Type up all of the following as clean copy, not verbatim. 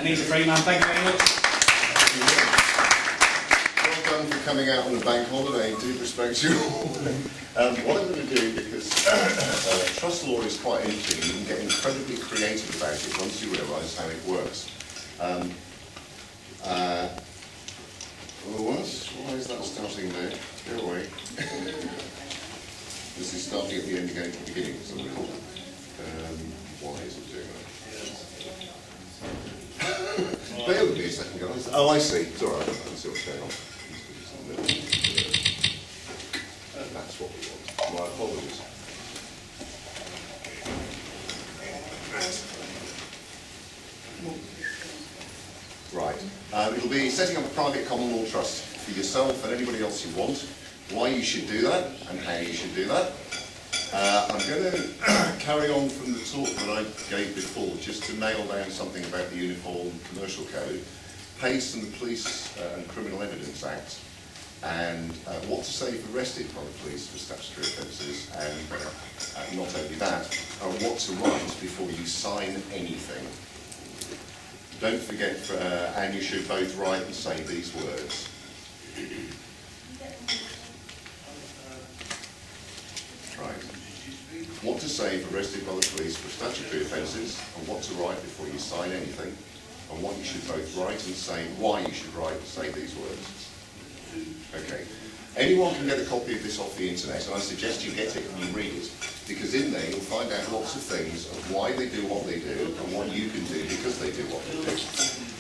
And he's a Freeman. Thank you very much. Well done for coming out on a bank holiday. Do respect you all. What I'm going to do, because trust law is quite interesting, you can get incredibly creative about it once you realise how it works. Why is that starting there? Go away. This is starting at the end and going to the beginning for some reason. Why is it doing that? Bear with me a second, guys. Oh, I see. It's alright. I can see what's going on. And that's what we want. My apologies. Right. It'll be setting up a private common law trust for yourself and anybody else you want. Why you should do that and how you should do that. I'm going to carry on from the talk that I gave before, just to nail down something about the Uniform Commercial Code, PACE and the Police and Criminal Evidence Act, and what to say if arrested by the police for statutory offences, and not only that, what to write before you sign anything. Don't forget, and you should both write and say these words. Right. What to say if arrested by the police for statutory offences, and what to write before you sign anything, and what you should both write and say, why you should write and say these words. Okay. Anyone can get a copy of this off the internet, and I suggest you get it and you read it, because in there you'll find out lots of things of why they do what they do, and what you can do because they do what they do.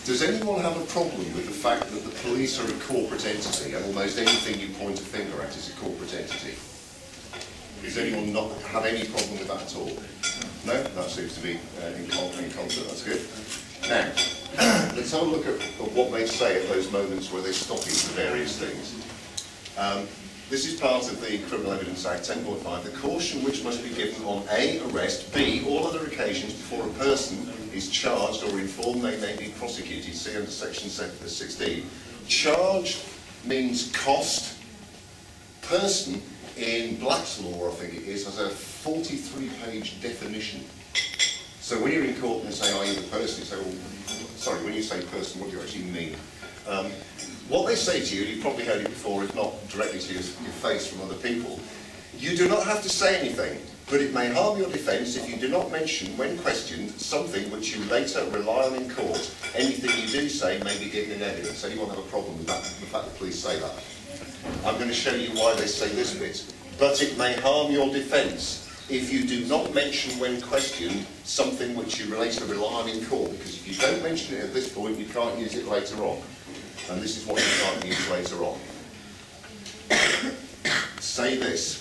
Does anyone have a problem with the fact that the police are a corporate entity, and almost anything you point a finger at is a corporate entity? Does anyone not have any problem with that at all? No? That seems to be in concert. That's good. Now, let's have a look at what they say at those moments where they're stopping for various things. This is part of the Criminal Evidence Act 10.5. The caution which must be given on A, arrest, B, all other occasions before a person is charged or informed they may be prosecuted. See under section 16. Charged means cost. Person, in Black's law, I think it is, has a 43-page definition. So when you're in court and they say, are you the person? You say, well, sorry, when you say person, what do you actually mean? What they say to you, you've probably heard it before, if not directly to your face from other people, you do not have to say anything, but it may harm your defence if you do not mention, when questioned, something which you later rely on in court. Anything you do say may be given in evidence. Anyone have a problem with that, the fact that police say that? I'm going to show you why they say this bit. But it may harm your defence if you do not mention when questioned something which you later rely on in court, because if you don't mention it at this point, you can't use it later on. And this is what you can't use later on. Say this.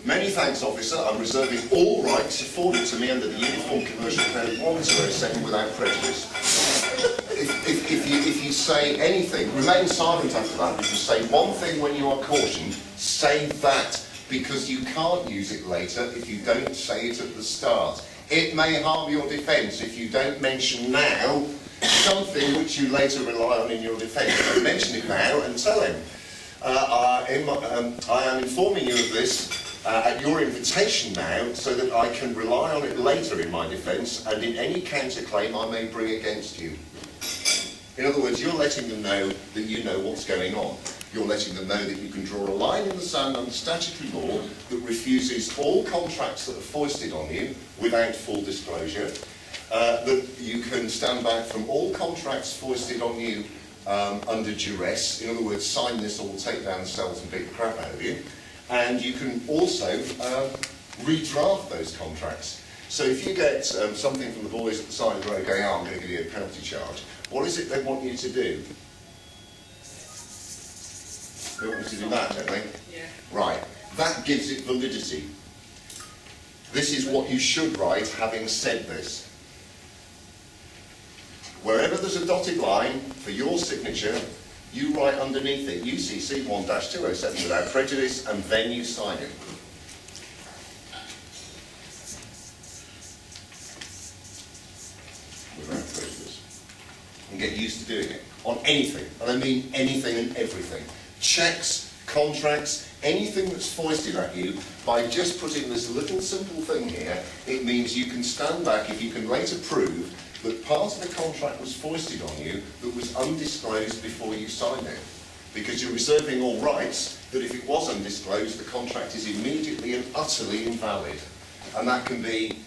Many thanks, officer. I'm reserving all rights afforded to me under the Uniform Commercial Code 1207 without prejudice. If you say anything, remain silent after that. If you say one thing when you are cautioned, say that, because you can't use it later if you don't say it at the start. It may harm your defence if you don't mention now something which you later rely on in your defence. So mention it now and tell him. I am informing you of this at your invitation now, so that I can rely on it later in my defence, and in any counterclaim I may bring against you. In other words, you're letting them know that you know what's going on. You're letting them know that you can draw a line in the sand under statutory law that refuses all contracts that are foisted on you without full disclosure, that you can stand back from all contracts foisted on you under duress. In other words, sign this or we'll take down the cells and beat the crap out of you. And you can also redraft those contracts. So if you get something from the boys at the side of the road going, oh, I'm going to give you a penalty charge, what is it they want you to do? They want me to do that, don't they? Yeah. Right. That gives it validity. This is what you should write, having said this. Wherever there's a dotted line for your signature, you write underneath it UCC 1-207 without prejudice, and then you sign it. Without prejudice. And get used to doing it. On anything. And I mean anything and everything. Cheques, contracts, anything that's foisted at you, by just putting this little simple thing here, it means you can stand back if you can later prove that part of the contract was foisted on you that was undisclosed before you signed it. Because you're reserving all rights that if it was undisclosed, the contract is immediately and utterly invalid. And that can be,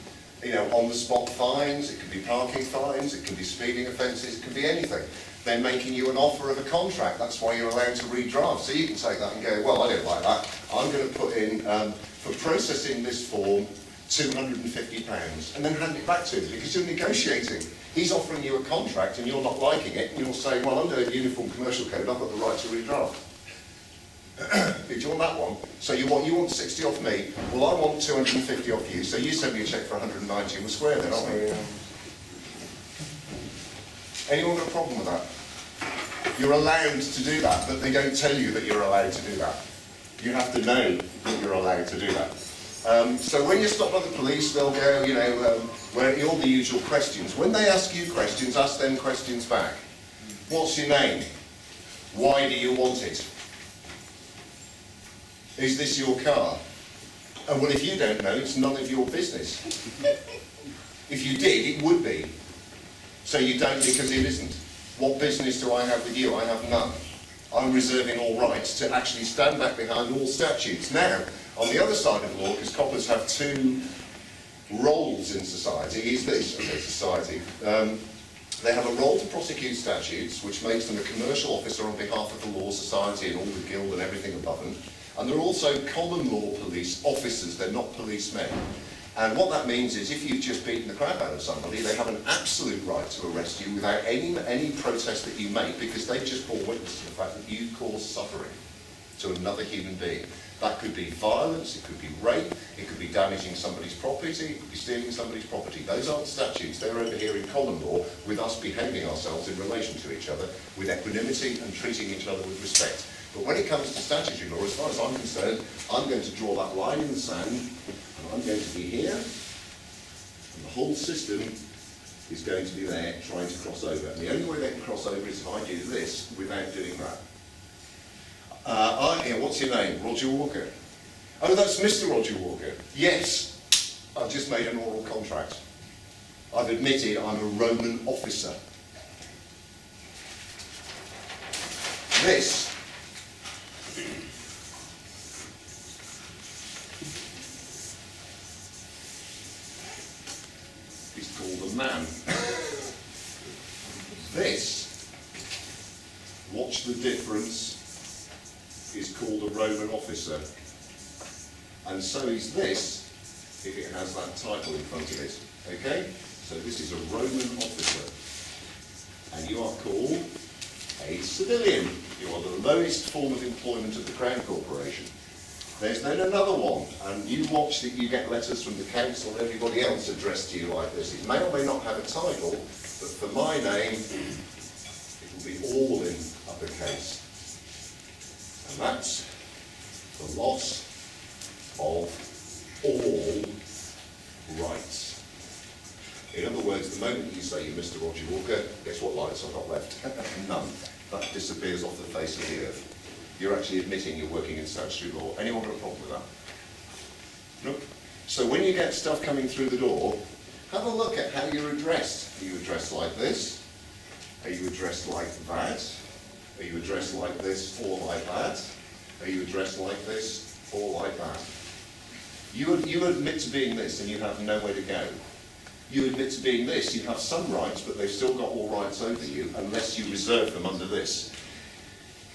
you know, on-the-spot fines, it can be parking fines, it can be speeding offences, it can be anything. They're making you an offer of a contract, that's why you're allowed to redraft. So you can take that and go, well, I don't like that. I'm going to put in, for processing this form, £250, and then hand it back to him, because you're negotiating. He's offering you a contract and you're not liking it, and you're saying, well, under the Uniform Commercial Code, I've got the right to redraft. Do you want that one? So you want 60 off me, well, I want 250 off you, so you send me a cheque for 190, and we're square then, aren't we? Anyone got a problem with that? You're allowed to do that, but they don't tell you that you're allowed to do that. You have to know that you're allowed to do that. So when you're stopped by the police, they'll go, you know, all the usual questions. When they ask you questions, ask them questions back. What's your name? Why do you want it? Is this your car? And well, if you don't know, it's none of your business. If you did, it would be. So you don't because it isn't. What business do I have with you? I have none. I'm reserving all rights to actually stand back behind all statutes. Now, on the other side of the law, because coppers have two roles in society, is this, as a society. They have a role to prosecute statutes, which makes them a commercial officer on behalf of the law society and all the guild and everything above them. And they're also common law police officers, they're not policemen. And what that means is if you've just beaten the crap out of somebody, they have an absolute right to arrest you without any protest that you make, because they've just bore witness to the fact that you caused suffering to another human being. That could be violence, it could be rape, it could be damaging somebody's property, it could be stealing somebody's property. Those aren't statutes, they're over here in common law with us behaving ourselves in relation to each other with equanimity and treating each other with respect. But when it comes to statutory law, as far as I'm concerned, I'm going to draw that line in the sand, and I'm going to be here, and the whole system is going to be there trying to cross over. And the only way they can cross over is if I do this without doing that. What's your name? Roger Walker. Oh, that's Mr. Roger Walker. Yes, I've just made an oral contract. I've admitted I'm a Roman officer. This is called a man. This, watch the difference, is called a Roman officer. And so is this, if it has that title in front of it. Okay? So this is a Roman officer. And you are called a civilian. You are the lowest form of employment of the Crown Corporation. There's then another one, and you watch that you get letters from the council and everybody else addressed to you like this. It may or may not have a title, but for my name, it will be all in uppercase. And that's the loss of all rights. In other words, the moment you say you're Mr. Roger Walker, guess what rights I've got left? None. That disappears off the face of the earth. You're actually admitting you're working in statutory law. Anyone got a problem with that? No? So when you get stuff coming through the door, have a look at how you're addressed. Are you addressed like this? Are you addressed like that? Are you addressed like this or like that? Are you addressed like this or like that? You admit to being this and you have nowhere to go. You admit to being this, you have some rights, but they've still got all rights over you unless you reserve them under this.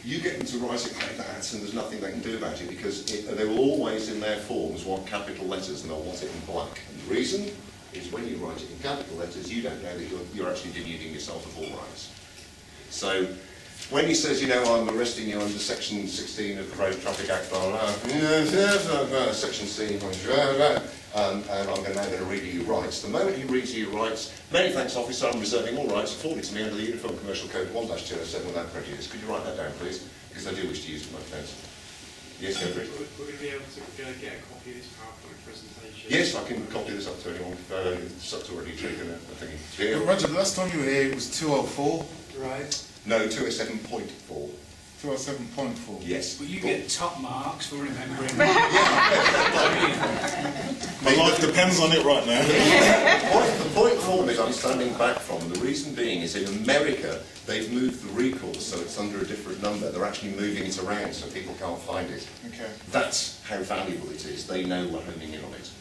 You get them to write it like that and there's nothing they can do about it, because they will always in their forms want capital letters and they'll want it in blank. And the reason is when you write it in capital letters, you don't know that you're actually denuding yourself of all rights. So when he says, you know, I'm arresting you under Section 16 of the Road Traffic Act, blah, blah, blah, Section C, blah, blah, and I'm now going to read you your rights. The moment he reads you your rights, many thanks, officer, I'm reserving all rights afforded to me under the Uniform Commercial Code 1-207 without prejudice. Could you write that down, please? Because I do wish to use it in my defence. Yes, go for it. Would we be able to get a copy of this PowerPoint presentation? Yes, I can copy this up to anyone if it's already taken it. I think it's here. But Roger, the last time you were here it was 204. Right. No, 207.4. 207.4. Yes. But you get top marks for remembering. My life depends on it right now. The point form is I'm standing back from. The reason being is in America they've moved the recall so it's under a different number. They're actually moving it around so people can't find it. Okay. That's how valuable it is. They know we're homing in on it.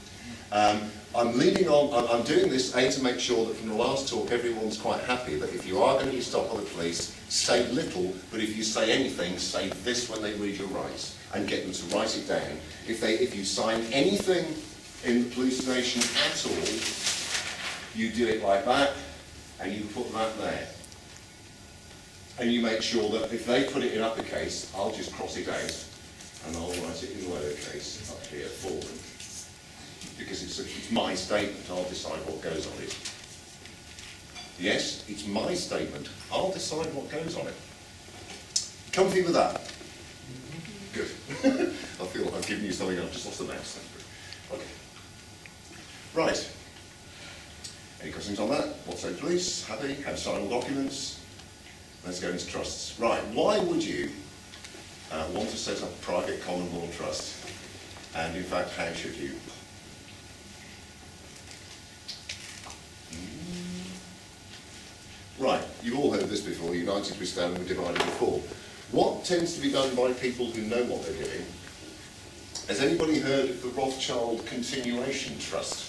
I'm leading on, I'm doing this to make sure that from the last talk everyone's quite happy that if you are going to be stopped by the police, say little, but if you say anything, say this when they read your rights and get them to write it down. If you sign anything in the police station at all, you do it like that and you put that there. And you make sure that if they put it in uppercase, I'll just cross it out and I'll write it in lowercase up here for them. Because it's my statement, I'll decide what goes on it. Yes, it's my statement, I'll decide what goes on it. Comfy with that? Good. I feel like I've given you something, I've just lost the mouse. Okay. Right. Any questions on that? What's so police? Happy? Have signable documents? Let's go into trusts. Right, why would you want to set up a private common law trust? And in fact, how should you? Right, you've all heard this before, united we stand and divided we fall. What tends to be done by people who know what they're doing? Has anybody heard of the Rothschild Continuation Trust?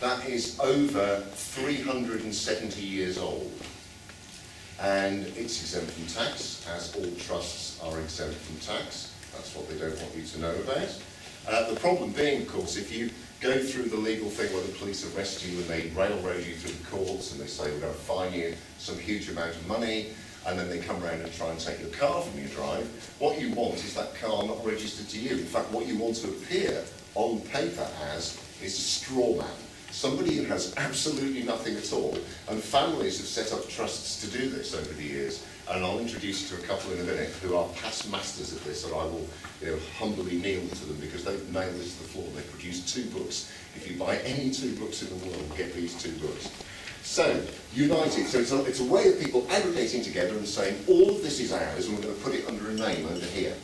That is over 370 years old. And it's exempt from tax, as all trusts are exempt from tax. That's what they don't want you to know about. The problem being, of course, if you go through the legal thing where the police arrest you and they railroad you through the courts and they say we're going to fine you some huge amount of money, and then they come around and try and take your car from your drive, what you want is that car not registered to you. In fact, what you want to appear on paper as is a straw man. Somebody who has absolutely nothing at all. And families have set up trusts to do this over the years. And I'll introduce you to a couple in a minute who are past masters of this, and I will humbly kneel to them because they've nailed this to the floor. They've produced 2 books. If you buy any 2 books in the world, get these 2 books. So, united. So it's a way of people aggregating together and saying, all of this is ours, and we're going to put it under a name over here.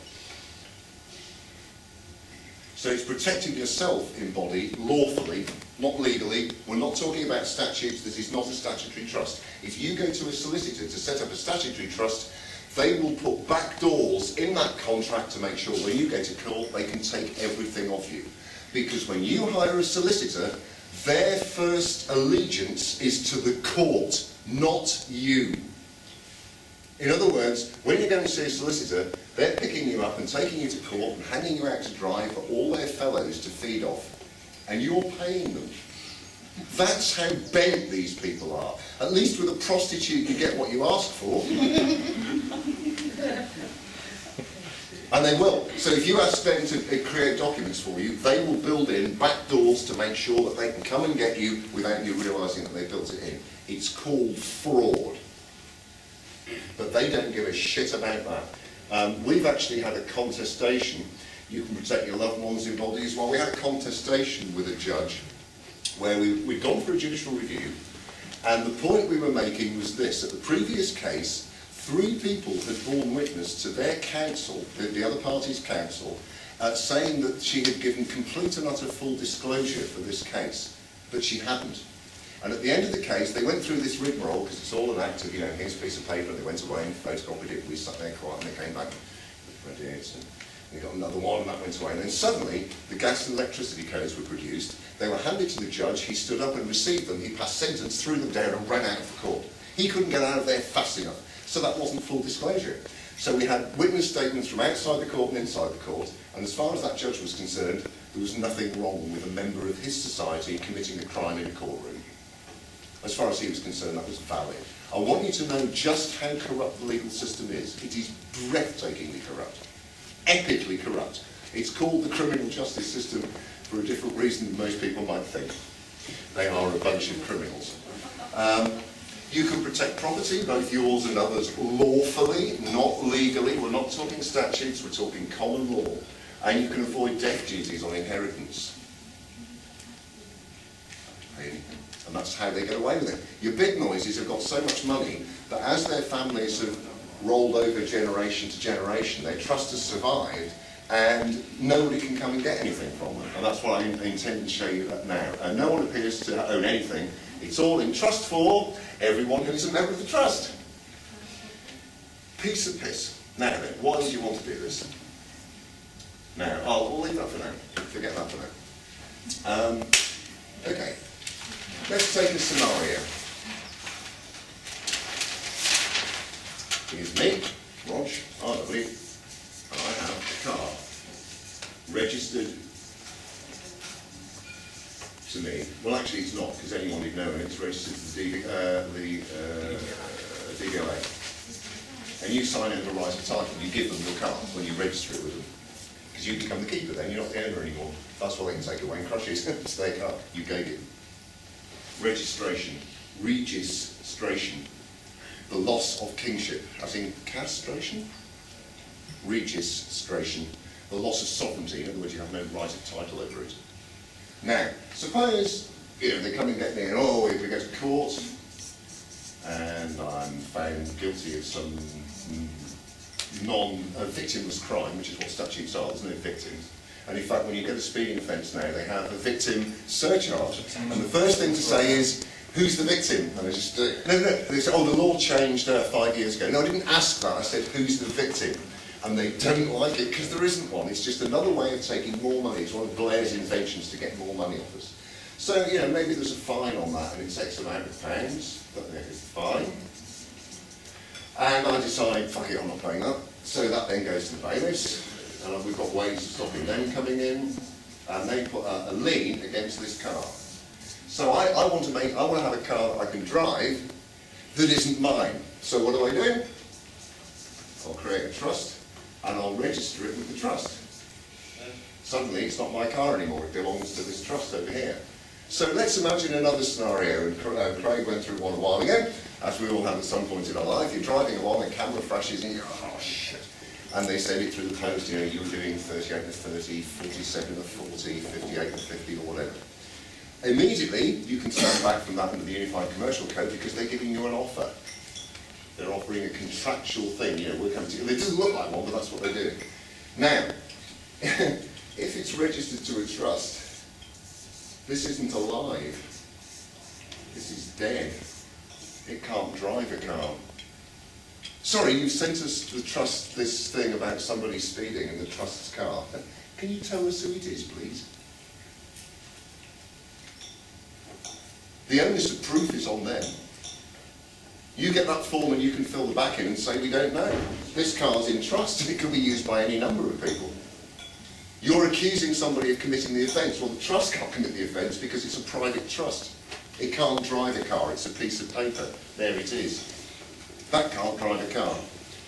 So it's protecting yourself in body lawfully, not legally. We're not talking about statutes. This is not a statutory trust. If you go to a solicitor to set up a statutory trust, they will put back doors in that contract to make sure when you go to court they can take everything off you. Because when you hire a solicitor, their first allegiance is to the court, not you. In other words, when you're going to see a solicitor, they're picking you up and taking you to court and handing you out to dry for all their fellows to feed off. And you're paying them. That's how bent these people are. At least with a prostitute you get what you ask for. And they will. So if you ask them to create documents for you, they will build in back doors to make sure that they can come and get you without you realising that they built it in. It's called fraud. But they don't give a shit about that. We've actually had a contestation. You can protect your loved ones in bodies. Well, we had a contestation with a judge where we'd gone for a judicial review, and the point we were making was this. At the previous case, 3 people had borne witness to their counsel, the other party's counsel, saying that she had given complete and utter full disclosure for this case, but she hadn't. And at the end of the case, they went through this rigmarole, because it's all an act of, here's a piece of paper, and they went away and photocopied it, we sat there quiet, and they came back and read it, and they got another one, and that went away. And then suddenly, the gas and electricity codes were produced, they were handed to the judge, he stood up and received them, he passed sentence, threw them down, and ran out of the court. He couldn't get out of there fast enough, so that wasn't full disclosure. So we had witness statements from outside the court and inside the court, and as far as that judge was concerned, there was nothing wrong with a member of his society committing a crime in a courtroom. As far as he was concerned, that was valid. I want you to know just how corrupt the legal system is. It is breathtakingly corrupt, epically corrupt. It's called the criminal justice system for a different reason than most people might think. They are a bunch of criminals. You can protect property, both yours and others, lawfully, not legally. We're not talking statutes, we're talking common law. And you can avoid death duties on inheritance. And that's how they get away with it. Your big noises have got so much money that as their families have rolled over generation to generation, their trust has survived, and nobody can come and get anything from them. And that's what I intend to show you that now. No one appears to own anything. It's all in trust for everyone who's a member of the trust. Piece of piss. Now then, why would you want to do this? Now, I'll leave that for now. Forget that for now. Okay. Let's take a scenario. Here's me, Rog, RW, and I have a car registered to me. Well, actually, it's not, because anyone would know it. It's registered to the DVLA. And you sign over a right of title. You give them your car when you register it with them. Because you become the keeper then. You're not the owner anymore. That's why they can take away and crush it. It's their car. You gave it. Registration. Registration. The loss of kingship. As in castration? Registration. The loss of sovereignty. In other words, you have no right of title over it. Now, suppose, they come and get me and, we go to court and I'm found guilty of some victimless crime, which is what statutes are, there's no victims. And in fact, when you get a speeding offence now, they have a victim surcharge. And the first thing to say is, who's the victim? And they just, they say, the law changed 5 years ago. No, I didn't ask that, I said, who's the victim? And they don't like it because there isn't one. It's just another way of taking more money. It's one of Blair's inventions to get more money off us. So, maybe there's a fine on that and it's X amount of pounds, but it's fine. And I decide, fuck it, I'm not paying that. So that then goes to the bailiffs, and we've got ways of stopping them coming in, and they put a lien against this car. So I want to have a car that I can drive that isn't mine. So what do? I'll create a trust, and I'll register it with the trust. Suddenly it's not my car anymore, it belongs to this trust over here. So let's imagine another scenario, and Craig went through one a while ago, as we all have at some point in our life. You're driving along, a camera flashes, and you go, oh shit. And they send it through the post, you were doing 38 to 30, 47 to 40, 58 to 50, or whatever. Immediately, you can stand back from that under the Unified Commercial Code because they're giving you an offer. They're offering a contractual thing, we're coming to you. It doesn't look like one, but that's what they're doing. Now, if it's registered to a trust, this isn't alive. This is dead. It can't drive a car. Sorry, you've sent us to the trust this thing about somebody speeding in the trust's car. Can you tell us who it is, please? The onus of proof is on them. You get that form and you can fill the back in and say, we don't know. This car's in trust and it can be used by any number of people. You're accusing somebody of committing the offence. Well, the trust can't commit the offence because it's a private trust. It can't drive a car, it's a piece of paper. There it is. That can't drive a car.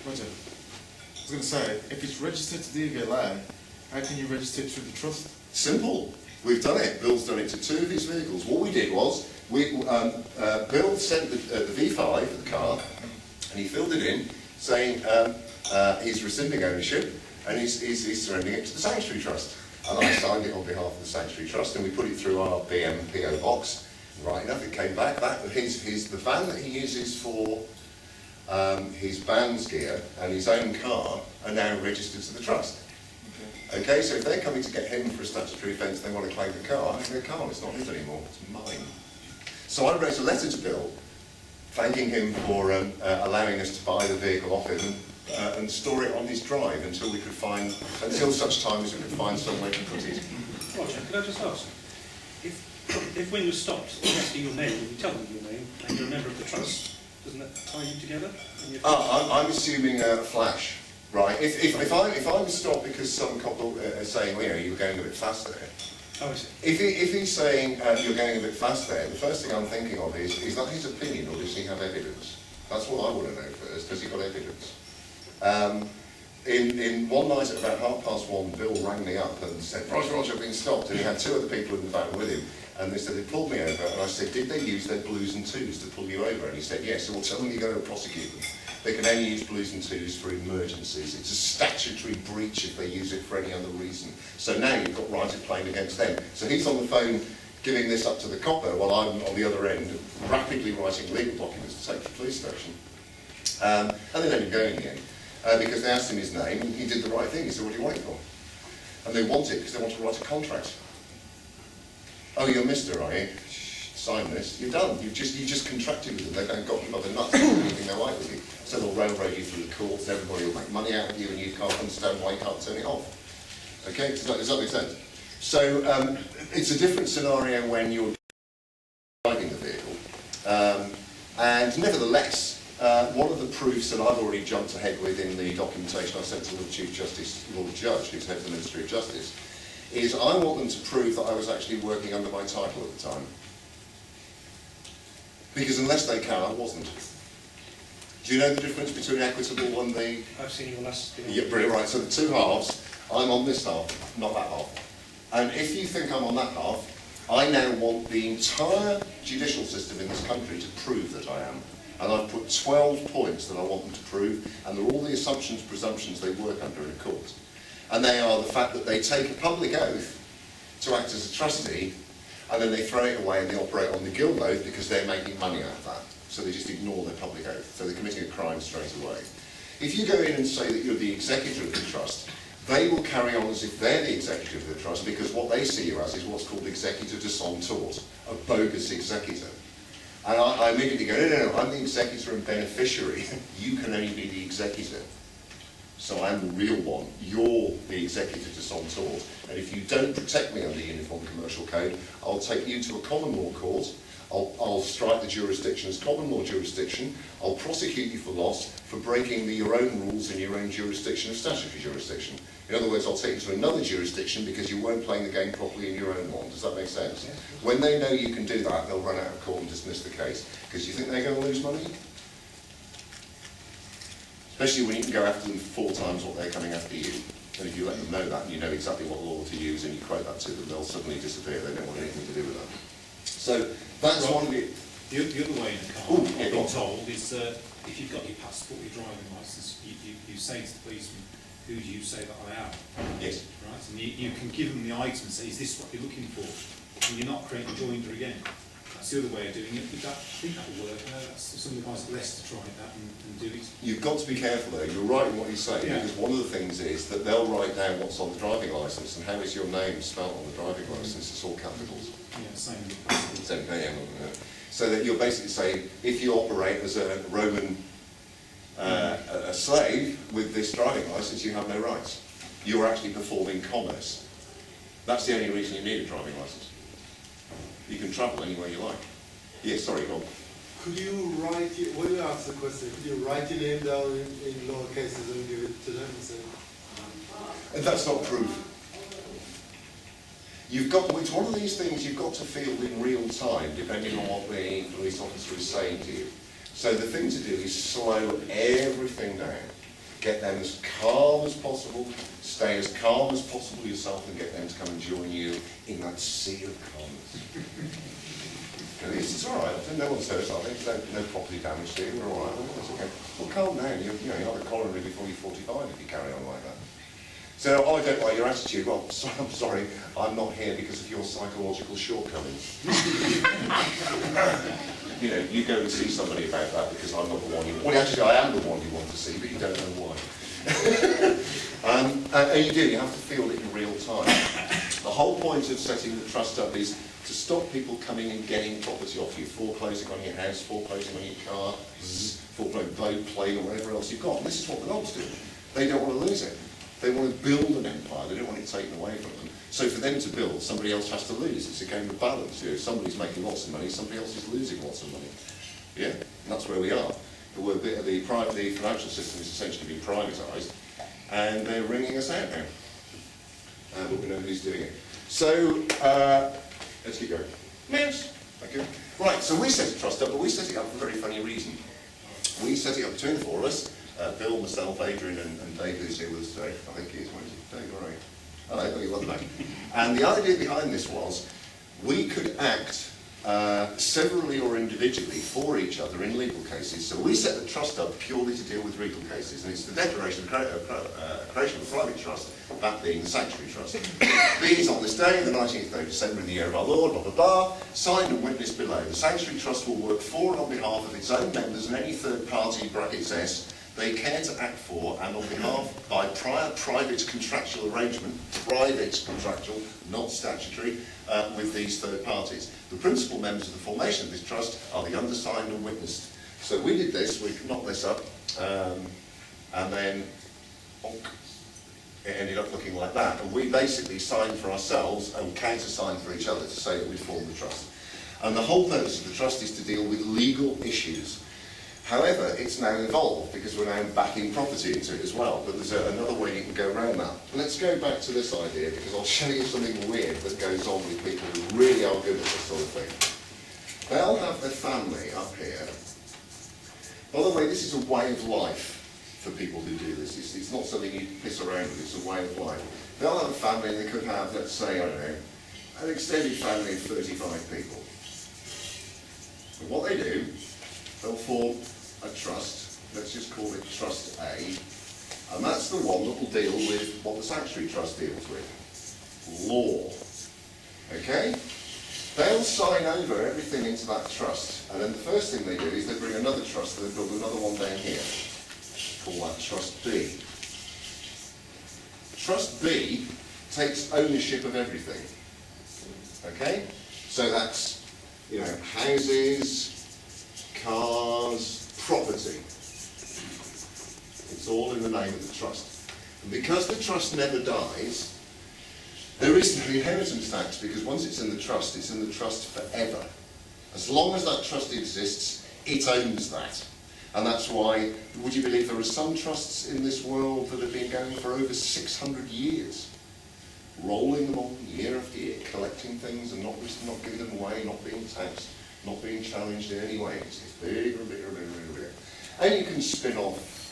Roger, I was going to say, if it's registered to the DVLA, how can you register it through the trust? Simple. We've done it. Bill's done it to 2 of his vehicles. What we did was, Bill sent the V5, the car, and he filled it in, saying he's rescinding ownership, and he's surrendering it to the Sanctuary Trust. And I signed it on behalf of the Sanctuary Trust, and we put it through our BM PO box. Right enough, it came back. The van that he uses for his band's gear and his own car are now registered to the trust. Okay, so if they're coming to get him for a statutory offence, they want to claim the car, their car, it's not his anymore, it's mine. So I wrote a letter to Bill, thanking him for allowing us to buy the vehicle off him and store it on his drive until such time as we could find somewhere to put it. Roger, could I just ask, if when you're stopped, asking your name, and you tell them your name, and you're a member of the trust, doesn't that tie you together? I'm assuming a flash, right? If I was stopped because some couple are saying, you were going a bit faster, Oh, I see. If he's saying you're going a bit fast there, the first thing I'm thinking of is that his opinion or does he have evidence? That's what I want to know first. Has he got evidence? In one night at about 1:30, Bill rang me up and said, Roger, I've been stopped. And he had two other people in the van with him. And they said they pulled me over. And I said, did they use their blues and twos to pull you over? And he said, yes. So well, tell them you're going to prosecute them. They can only use blues and twos for emergencies. It's a statutory breach if they use it for any other reason. So now you've got right of claim against them. So he's on the phone giving this up to the copper while I'm on the other end rapidly writing legal documents to take to the police station. And they let him go in the end. Because they asked him his name and he did the right thing. He said, what are you waiting for? And they want it because they want to write a contract. Oh, you're Mr. Are you? Sign this. You're done. You've just contracted with them. They've got you by the nuts and do anything they like with you. So they'll railroad you through the courts. Everybody will make money out of you, and you can't understand why you can't turn it off. Okay, does that make sense? So it's a different scenario when you're driving the vehicle, and nevertheless, one of the proofs that I've already jumped ahead with in the documentation I sent to the Chief Justice, Lord Judge, who's head of the Ministry of Justice, is I want them to prove that I was actually working under my title at the time. Because unless they can, I wasn't. Do you know the difference between equitable and the... I've seen your last... Yeah, brilliant, right. So the two halves, I'm on this half, not that half. And if you think I'm on that half, I now want the entire judicial system in this country to prove that I am. And I've put 12 points that I want them to prove, and they're all the assumptions, presumptions they work under in a court. And they are the fact that they take a public oath to act as a trustee, and then they throw it away and they operate on the guild oath because they're making money out of that. So they just ignore their public oath. So they're committing a crime straight away. If you go in and say that you're the executor of the trust, they will carry on as if they're the executor of the trust, because what they see you as is what's called executor de son tort, a bogus executor. And I immediately go, no, I'm the executor and beneficiary. You can only be the executor. So I'm the real one. You're the executor de son tort. And if you don't protect me under Uniform Commercial Code, I'll take you to a common law court. I'll strike the jurisdiction as common law jurisdiction. I'll prosecute you for loss for breaking your own rules in your own jurisdiction of statutory jurisdiction. In other words, I'll take you to another jurisdiction because you weren't playing the game properly in your own one. Does that make sense? Yeah. When they know you can do that, they'll run out of court and dismiss the case. Because you think they're going to lose money? Especially when you can go after them 4 times what they're coming after you. And if you let them know that and you know exactly what law to use and you quote that to them, they'll suddenly disappear. They don't want anything to do with that. So that's one of the... The other way in the car, I've been told, is if you've got your passport, your driving licence, you say to the policeman, who do you say that I am? Yes. Right, and you can give them the item and say, is this what you're looking for? And you're not creating a joinder again. That's the other way of doing it, but I think that will work. Some of the guys at Leicester tried that and do it. You've got to be careful though, you're right in what you say, Yeah. because one of the things is that they'll write down what's on the driving licence and how is your name spelled on the driving licence, it's all capitals. Yeah, same with the passport. Same thing, yeah. So that you're basically saying, if you operate as a Roman a slave with this driving licence, you have no rights. You're actually performing commerce. That's the only reason you need a driving licence. You can travel anywhere you like. Yes, sorry, Rob. Could you write, when you ask the question, could you write your name down in lower cases and give it to them and say? And that's not proof. You've got, it's one of these things you've got to feel in real time, depending on what the police officer is saying to you. So the thing to do is slow everything down. Get them as calm as possible, stay as calm as possible yourself, and get them to come and join you in that sea of calmness. It's all right, no one's hurt, I think, no property damage to you, we're all right, it's okay. Well, calm down, you're not a coronary before you're 45 if you carry on like that. So, I don't like your attitude. Well, I'm sorry, I'm not here because of your psychological shortcomings. You go and see somebody about that because I'm not the one you want. Well, actually, I am the one you want to see, but you don't know why. And you do, you have to feel it in real time. The whole point of setting the trust up is to stop people coming and getting property off you, foreclosing on your house, foreclosing on your car, foreclosing boat, plane, or whatever else you've got. And this is what the dogs do. They don't want to lose it. They want to build an empire, they don't want it taken away from them. So for them to build, somebody else has to lose. It's a game of balance. Somebody's making lots of money, somebody else is losing lots of money. Yeah, and that's where we are. The financial system is essentially being privatised, and they're ringing us out now. But we know who's doing it. So, let's keep going. Yes, thank you. Right, so we set a trust up, but we set it up for a very funny reason. We set it up between the four of us, Bill, myself, Adrian, and Dave, who's here with us today. I think he is, where is he? Dave, all right. Hello, he wasn't back. And the idea behind this was, we could act severally or individually for each other in legal cases. So we set the trust up purely to deal with legal cases, and it's the declaration of creation of a private trust, that being the sanctuary trust. Being on this day, the 19th day of December in the year of our Lord, blah, blah, blah, signed and witnessed below. The sanctuary trust will work for and on behalf of its own members and any third party, brackets S, they care to act for and on behalf by prior private contractual arrangement, private contractual, not statutory, with these third parties. The principal members of the formation of this trust are the undersigned and witnessed. So we did this, we knocked this up, and then bonk, it ended up looking like that. And we basically signed for ourselves and countersigned for each other to say that we'd formed the trust. And the whole purpose of the trust is to deal with legal issues. However, it's now evolved because we're now backing property into it as well, but there's another way you can go around that. Let's go back to this idea because I'll show you something weird that goes on with people who really are good at this sort of thing. They'll have their family up here. By the way, this is a way of life for people who do this. It's not something you piss around with, it's a way of life. They'll have a family and they could have, let's say, I don't know, an extended family of 35 people. And what they do, they'll form a trust, let's just call it Trust A, and that's the one that will deal with what the sanctuary trust deals with, law. Okay? They'll sign over everything into that trust, and then the first thing they do is they bring another trust, they build another one down here, call that Trust B. Trust B takes ownership of everything. Okay? So that's, you know, houses, cars, property. It's all in the name of the trust. And because the trust never dies, there is no inheritance tax, because once it's in the trust forever. As long as that trust exists, it owns that. And that's why, would you believe there are some trusts in this world that have been going for over 600 years? Rolling them on year after year, collecting things and not giving them away, not being taxed, not being challenged in any way. It's bigger and bigger and bigger and bigger. And you can spin off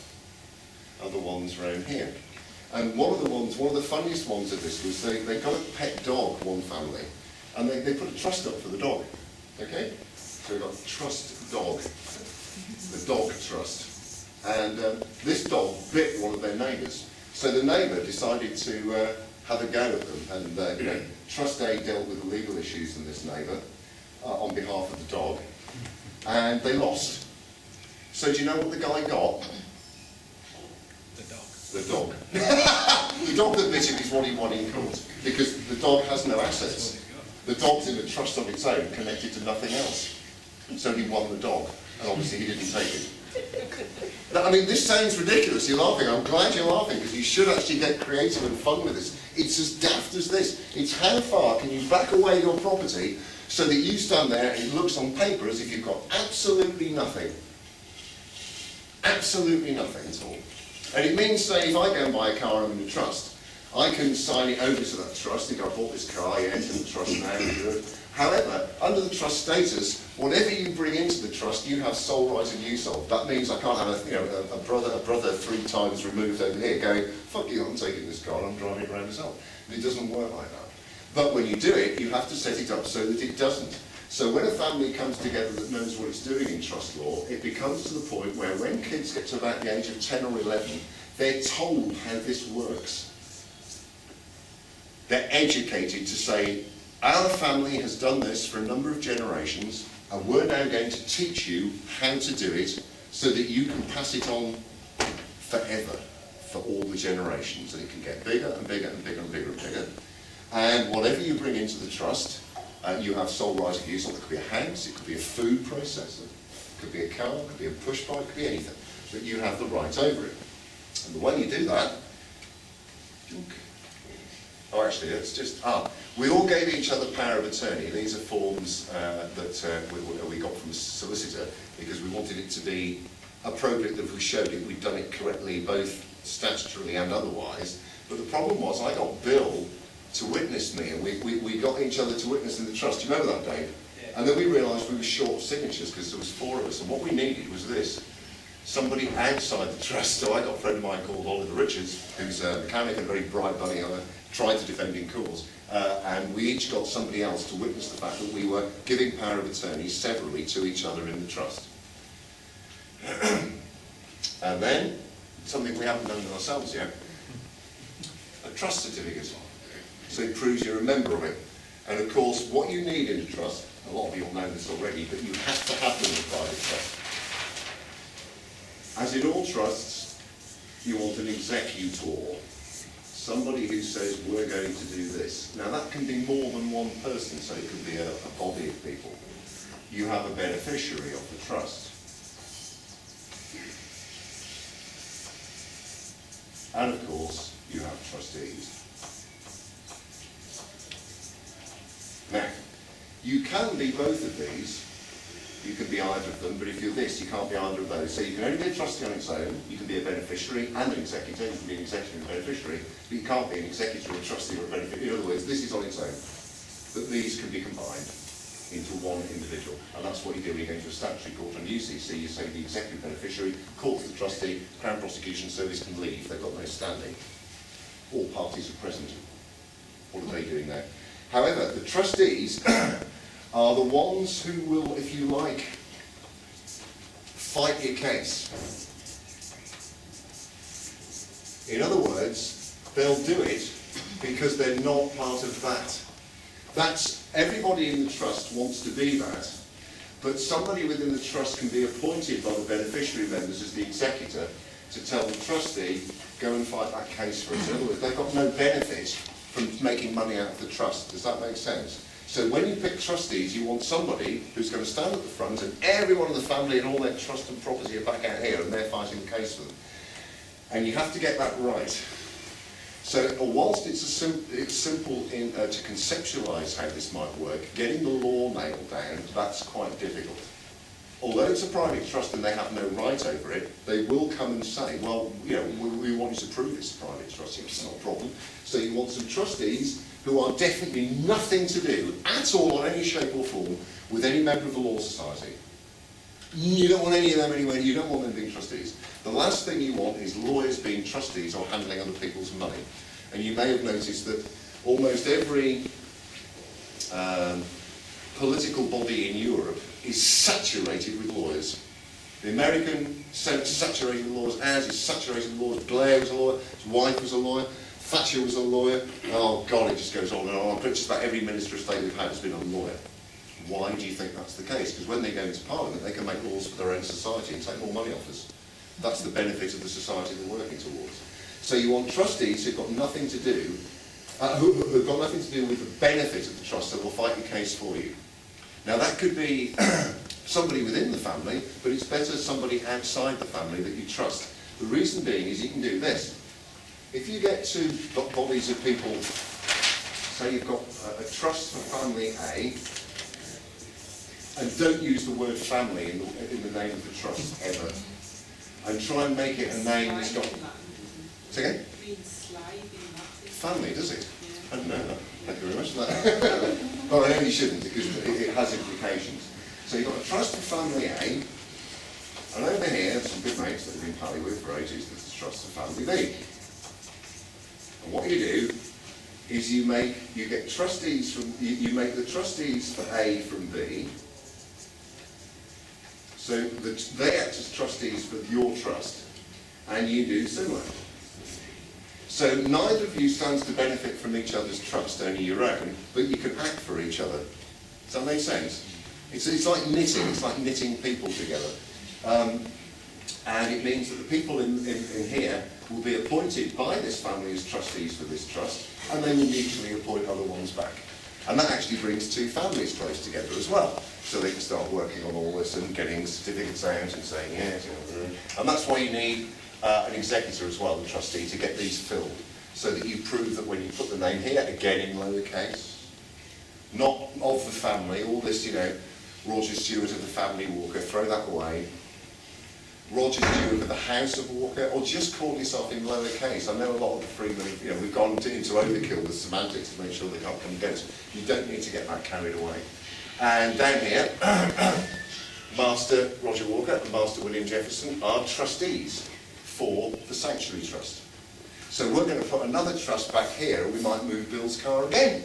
other ones around here. And one of the funniest ones of this was they got a pet dog, one family, and they put a trust up for the dog. Okay? So we've got Trust Dog, the dog trust. And this dog bit one of their neighbours. So the neighbour decided to have a go at them, and you know, Trust A dealt with the legal issues in this neighbour on behalf of the dog, and they lost. So do you know what the guy got? The dog. The dog. The dog that bit him is what he won in court, because the dog has no assets. The dog's in a trust of its own, connected to nothing else. So he won the dog, and obviously he didn't take it. Now, I mean, this sounds ridiculous, you're laughing. I'm glad you're laughing, because you should actually get creative and fun with this. It's as daft as this. It's how far can you back away your property so that you stand there and it looks on paper as if you've got absolutely nothing. Absolutely nothing at all. And it means, say, if I go and buy a car I'm in a trust, I can sign it over to that trust, think I bought this car, yeah, it's in the trust now, good. However, under the trust status, whatever you bring into the trust, you have sole right of use of. That means I can't have a brother 3 times removed over here going, fuck you, I'm taking this car, I'm driving it around myself. And it doesn't work like that. But when you do it, you have to set it up so that it doesn't. So when a family comes together that knows what it's doing in trust law, it becomes to the point where when kids get to about the age of 10 or 11, they're told how this works. They're educated to say, our family has done this for a number of generations, and we're now going to teach you how to do it so that you can pass it on forever for all the generations. And it can get bigger and bigger and bigger and bigger and bigger. And whatever you bring into the trust, you have sole right of use. It could be a house, it could be a food processor, it could be a car, it could be a push bike, it could be anything. But you have the right over it. And the way you do that, oh, actually, it's just, we all gave each other power of attorney. These are forms that we got from a solicitor because we wanted it to be appropriate that if we showed it, we'd done it correctly, both statutorily and otherwise. But the problem was I got Bill to witness me, and we got each other to witness in the trust. Do you remember that, Dave? And then we realised we were short of signatures because there was 4 of us, and what we needed was this. Somebody outside the trust. So I got a friend of mine called Oliver Richards, who's a mechanic and a very bright bunny, and tried to defend in cause. And we each got somebody else to witness the fact that we were giving power of attorney severally to each other in the trust. And then, something we haven't done ourselves yet, a trust certificate. So it proves you're a member of it. And of course, what you need in a trust, a lot of you will know this already, but you have to have them in a private trust. As in all trusts, you want an executor. Somebody who says, we're going to do this. Now that can be more than one person, so it could be a body of people. You have a beneficiary of the trust. And of course, you have trustees. Now, you can be both of these. You can be either of them, but if you're this, you can't be either of those. So you can only be a trustee on its own, you can be a beneficiary and an executor, you can be an executor and a beneficiary, but you can't be an executor or a trustee or a beneficiary. In other words, this is on its own. But these can be combined into one individual. And that's what you do when you go into a statutory court on UCC. You say the executive beneficiary, court for the trustee, Crown Prosecution Service can leave. They've got no standing. All parties are present. What are they doing there? However, the trustees are the ones who will, if you like, fight your case. In other words, they'll do it because they're not part of that. That's, everybody in the trust wants to be that, but somebody within the trust can be appointed by the beneficiary members as the executor to tell the trustee, go and fight that case for us. In other words, they've got no benefit from making money out of the trust. Does that make sense? So when you pick trustees, you want somebody who's going to stand at the front and everyone in the family and all their trust and property are back out here and they're fighting the case for them. And you have to get that right. So whilst it's simple to conceptualise how this might work, getting the law nailed down, that's quite difficult. Although it's a private trust and they have no right over it, they will come and say, well, you know, we want you to prove it's a private trust. It's not a problem. So you want some trustees who are definitely nothing to do at all in any shape or form with any member of the Law Society. You don't want any of them anywhere, you don't want them being trustees. The last thing you want is lawyers being trustees or handling other people's money. And you may have noticed that almost every political body in Europe is saturated with lawyers. The American Senate is saturated with lawyers, ours is saturated with lawyers, Blair was a lawyer, his wife was a lawyer, Thatcher was a lawyer. Oh God, it just goes on and on. Just about every Minister of State we've had has been a lawyer. Why do you think that's the case? Because when they go into Parliament, they can make laws for their own society and take more money off us. That's the benefit of the society they're working towards. So you want trustees who've got nothing to do, who've got nothing to do with the benefit of the trust that will fight your case for you. Now that could be somebody within the family, but it's better somebody outside the family that you trust. The reason being is you can do this. If you get two bodies of people, say you've got a trust for family A, and don't use the word family in the name of the trust ever, and try and make it a name that's got... Say again? Family, does it? I don't know that. Thank you very much for that. Well, I know you shouldn't, because it has implications. So you've got a trust for family A, and over here, some good mates that have been pally with for ages, there's a trust for family B. And what you do is you get trustees from, you make the trustees for A from B, so that they act as trustees for your trust, and you do similar. So neither of you stands to benefit from each other's trust, only your own, but you can act for each other. Does that make sense? It's like knitting, it's like knitting people together. And it means that the people in here will be appointed by this family as trustees for this trust, and they will mutually appoint other ones back. And that actually brings two families close together as well. So they can start working on all this and getting certificates out and saying yes. And that's why you need an executor as well, the trustee, to get these filled. So that you prove that when you put the name here, again in lowercase, not of the family, all this, you know, Roger Stewart of the family Walker, throw that away. Roger Stewart of the House of Walker, or just call yourself in lowercase. I know a lot of the Freeman, we've gone into overkill with semantics to make sure they can't come against. You don't need to get that carried away. And down here, Master Roger Walker and Master William Jefferson are trustees for the Sanctuary Trust. So we're going to put another trust back here, and we might move Bill's car again.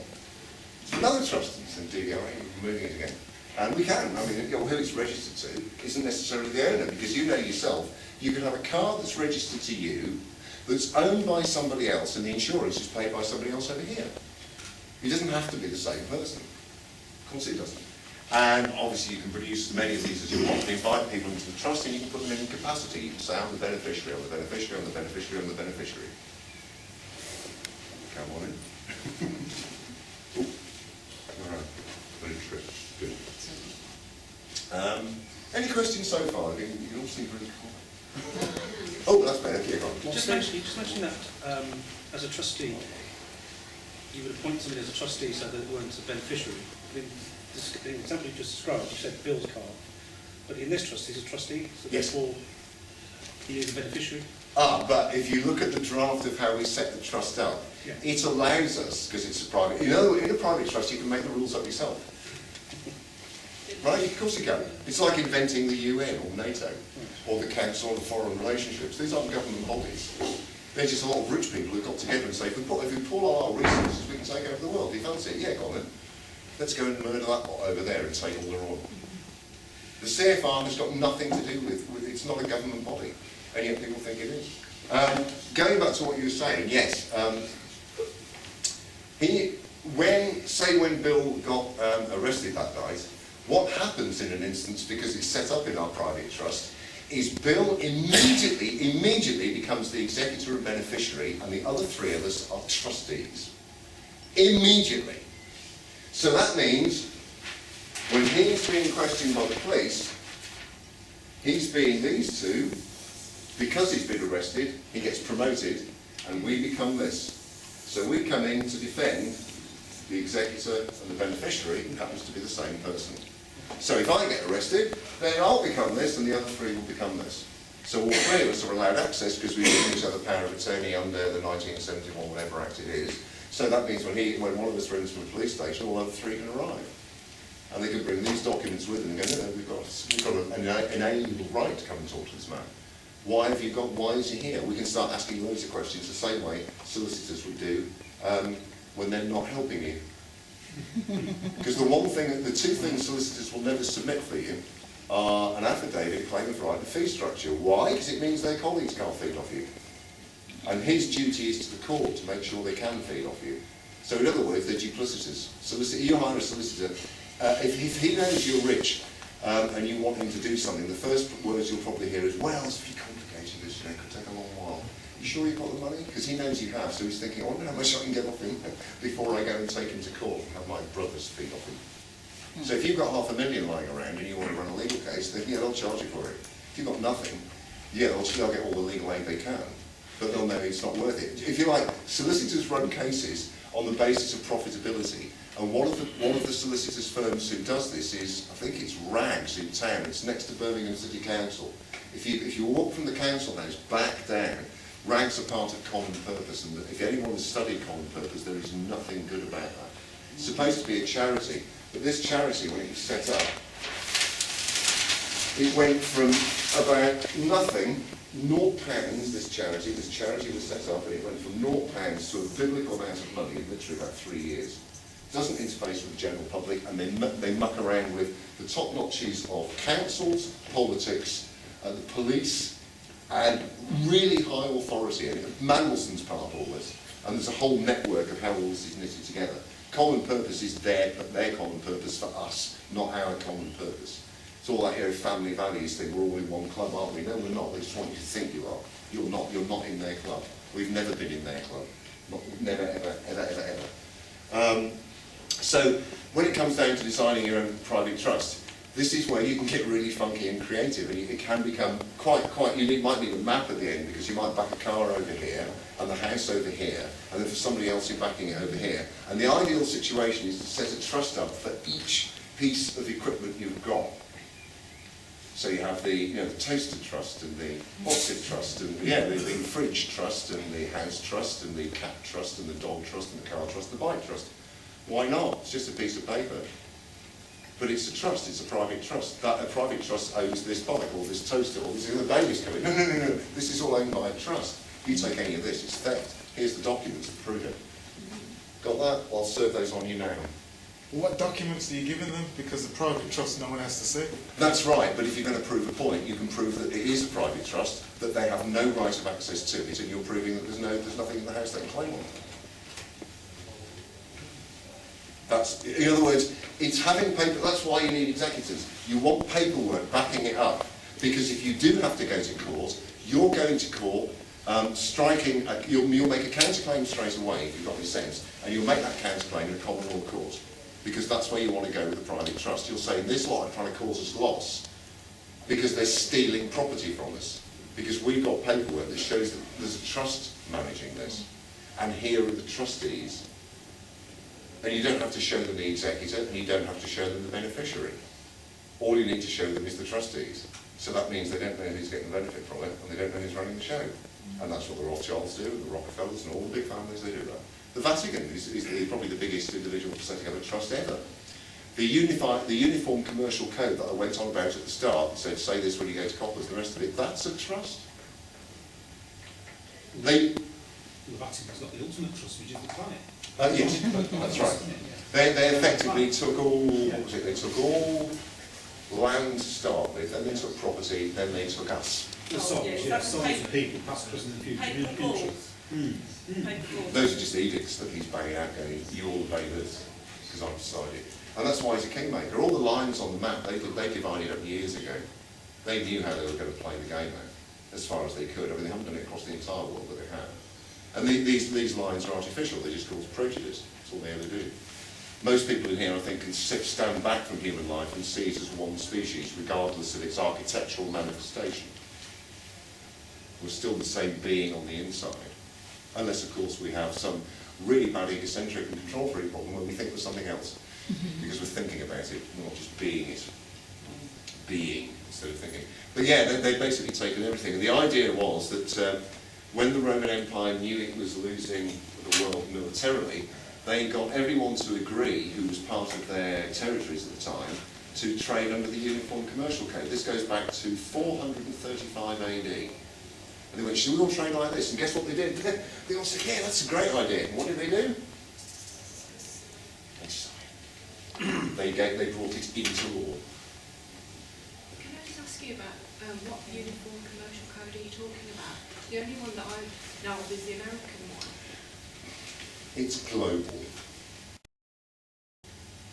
It's another trust in DVI, we're moving it again. And we can. I mean, who it's registered to isn't necessarily the owner, because you know yourself, you can have a car that's registered to you, that's owned by somebody else, and the insurance is paid by somebody else over here. It doesn't have to be the same person. Of course it doesn't. And obviously you can produce as many of these as you want, and invite people into the trust, and you can put them in capacity. You can say, I'm the beneficiary, I'm the beneficiary, I'm the beneficiary, I'm the beneficiary. Come on in. All right. Good. Any questions so far? You all seem really cool. Oh, that's better. Yeah, go on. You just mentioned that as a trustee, you would appoint somebody as a trustee so that it weren't a beneficiary. The example you just described, you said Bill's car, but in this trust he's a trustee, so yes. Therefore he is a beneficiary. But if you look at the draft of how we set the trust up, yeah. It allows us, because it's a private, in a private trust you can make the rules up yourself. Right? Of course you can. It's like inventing the UN or NATO or the Council on Foreign Relationships. These aren't government bodies. They're just a lot of rich people who got together and say, if we pull all our resources, we can take over the world. Do you fancy it? Yeah, go on then. Let's go and murder that lot over there and take all their oil. The CFR has got nothing to do with it's not a government body, and yet people think it is. Going back to what you were saying, yes. When Bill got arrested that night, what happens in an instance, because it's set up in our private trust, is Bill immediately becomes the executor and beneficiary, and the other three of us are trustees. Immediately. So that means, when he's being questioned by the police, he's being these two, because he's been arrested, he gets promoted, and we become this. So we come in to defend the executor and the beneficiary, who happens to be the same person. So if I get arrested, then I'll become this, and the other three will become this. So all three of us are allowed access because we've given each other power of attorney under the 1971 whatever act it is. So that means when one of us runs from the police station, all other three can arrive. And they can bring these documents with them and go, no, we've got an inalienable right to come and talk to this man. Why is he here? We can start asking loads of questions the same way solicitors would do when they're not helping you. Because the two things solicitors will never submit for you are an affidavit claiming for right to fee structure. Why? Because it means their colleagues can't feed off you. And his duty is to the court to make sure they can feed off you. So in other words, they're duplicitous. You hire a solicitor, if he knows you're rich and you want him to do something, the first words you'll probably hear is, well, it's very complicated, this, it could take a long while. You sure you've got the money? Because he knows you have, so he's thinking, I wonder how much I can get off him before I go and take him to court and have my brothers feed off him. So if you've got $500,000 lying around and you want to run a legal case, then yeah, they'll charge you for it. If you've got nothing, yeah, they'll get all the legal aid they can, but they'll know it's not worth it. If you like, solicitors run cases on the basis of profitability, and one of the solicitors' firms who does this is, I think it's Rags in town. It's next to Birmingham City Council. If you walk from the council house back down, Rags are part of Common Purpose, and if anyone has studied Common Purpose, there is nothing good about that. It's supposed to be a charity, but this charity, when it was set up, it went from about nothing, £0, this charity was set up, and it went from £0 to a biblical amount of money in literally about 3 years. It doesn't interface with the general public, and they muck around with the top notches of councils, politics, the police, and really high authority. And Mandelson's part of all this, and there's a whole network of how all this is knitted together. Common Purpose is their common purpose for us, not our common purpose. It's all that family values thing. We're all in one club, aren't we? No, we're not. They just want you to think you are. You're not. You're not in their club. We've never been in their club. Never, ever. So when it comes down to designing your own private trust, this is where you can get really funky and creative, and it can become quite unique. Might need a map at the end, because you might back a car over here and the house over here, and then for somebody else you're backing it over here. And the ideal situation is to set a trust up for each piece of equipment you've got. So you have the toaster trust and the what's it trust and the fridge trust and the house trust and the cat trust and the dog trust and the car trust and the bike trust. Why not? It's just a piece of paper. But it's a trust, it's a private trust. A private trust owns this bike or this toaster or this other baby's coming. No. This is all owned by a trust. If you take any of this, it's theft. Here's the documents to prove it. Got that? I'll serve those on you now. What documents are you giving them? Because the private trust no one has to see. That's right, but if you're going to prove a point, you can prove that it is a private trust, that they have no right of access to it, and you're proving that there's nothing in the house they can claim on. That's, in other words, it's having paper. That's why you need executors. You want paperwork backing it up, because if you do have to go to court, you're going to court you'll make a counterclaim straight away if you've got any sense, and you'll make that counterclaim in a common law court, because that's where you want to go with a private trust. You'll say, this lot are trying to cause us loss because they're stealing property from us, because we've got paperwork that shows that there's a trust managing this, and here are the trustees. And you don't have to show them the executor, and you don't have to show them the beneficiary. All you need to show them is the trustees. So that means they don't know who's getting the benefit from it, and they don't know who's running the show. And that's what the Rothschilds do, and the Rockefellers, and all the big families, they do that. The Vatican is probably the biggest individual setting up a trust ever. The Uniform Commercial Code that I went on about at the start, that said, say this when you go to coppers, the rest of it, that's a trust. The Vatican's got the ultimate trust, which is the planet. Yes, that's right. They effectively took all, they took all land to start with, then they took property, then they took us. The souls of people, past, present and future. Those are just edicts that he's banging out, going, you all obey this, because I've decided. And that's why he's a kingmaker. All the lines on the map, they divided up years ago. They knew how they were going to play the game out, as far as they could. I mean, they haven't done it across the entire world, but they have. And these lines are artificial, they just cause prejudice. That's all they ever do. Most people in here, I think, can stand back from human life and see it as one species, regardless of its architectural manifestation. We're still the same being on the inside. Unless, of course, we have some really bad egocentric and control freak problem where we think we're something else. Because we're thinking about it, not just being it. Being, instead of thinking. But yeah, they've basically taken everything. And the idea was that when the Roman Empire knew it was losing the world militarily, they got everyone to agree, who was part of their territories at the time, to trade under the Uniform Commercial Code. This goes back to 435 AD. And they went, should we all trade like this? And guess what they did? They all said, yeah, that's a great idea. And what did they do? They signed. They brought it into law. Can I just ask you about what Uniform Commercial Code are you talking about? The only one that I know of is the American one. It's global.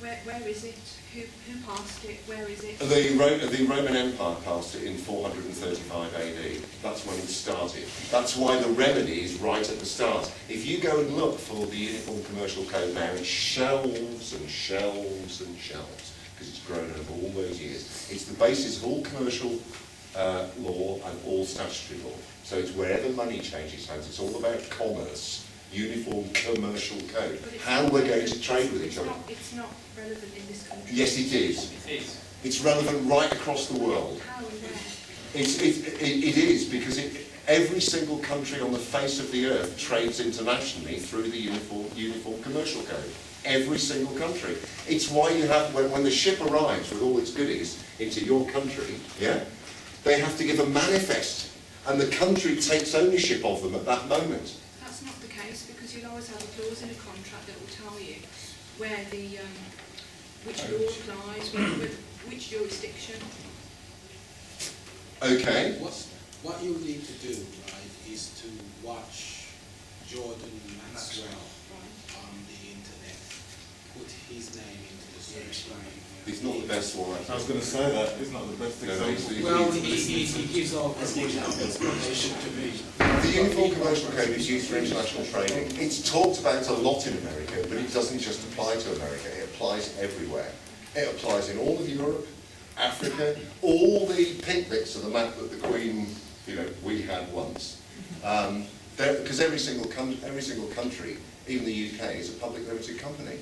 Where is it? Who passed it? Where is it? The Roman Empire passed it in 435 AD. That's when it started. That's why the remedy is right at the start. If you go and look for the Uniform Commercial Code now, it's shelves and shelves and shelves, because it's grown over all those years. It's the basis of all commercial law and all statutory law. So it's wherever money changes hands, it's all about commerce. Uniform Commercial Code. How we're going to trade with each other. It's not relevant in this country. Yes, it is. It is. It's relevant right across the world. How and where? It is, because every single country on the face of the earth trades internationally through the Uniform Commercial Code. Every single country. It's why you have, when the ship arrives with all its goodies into your country, yeah, they have to give a manifest, and the country takes ownership of them at that moment. That's not the case, because you'll always have a clause in a contract that will tell you where the which law applies, which jurisdiction. Okay. What you need to do, right, is to watch Jordan Maxwell on the internet. Put his name into the search line. He's not the best one. I was going to say that. He's not the best example. Well, he gives off as much explanation to me. The Uniform Commercial Code is used for international trading. It's talked about a lot in America, but it doesn't just apply to America. It applies everywhere. It applies in all of Europe, Africa, all the pink bits of the map that the Queen, we had once. Because every single country, even the UK, is a public limited company.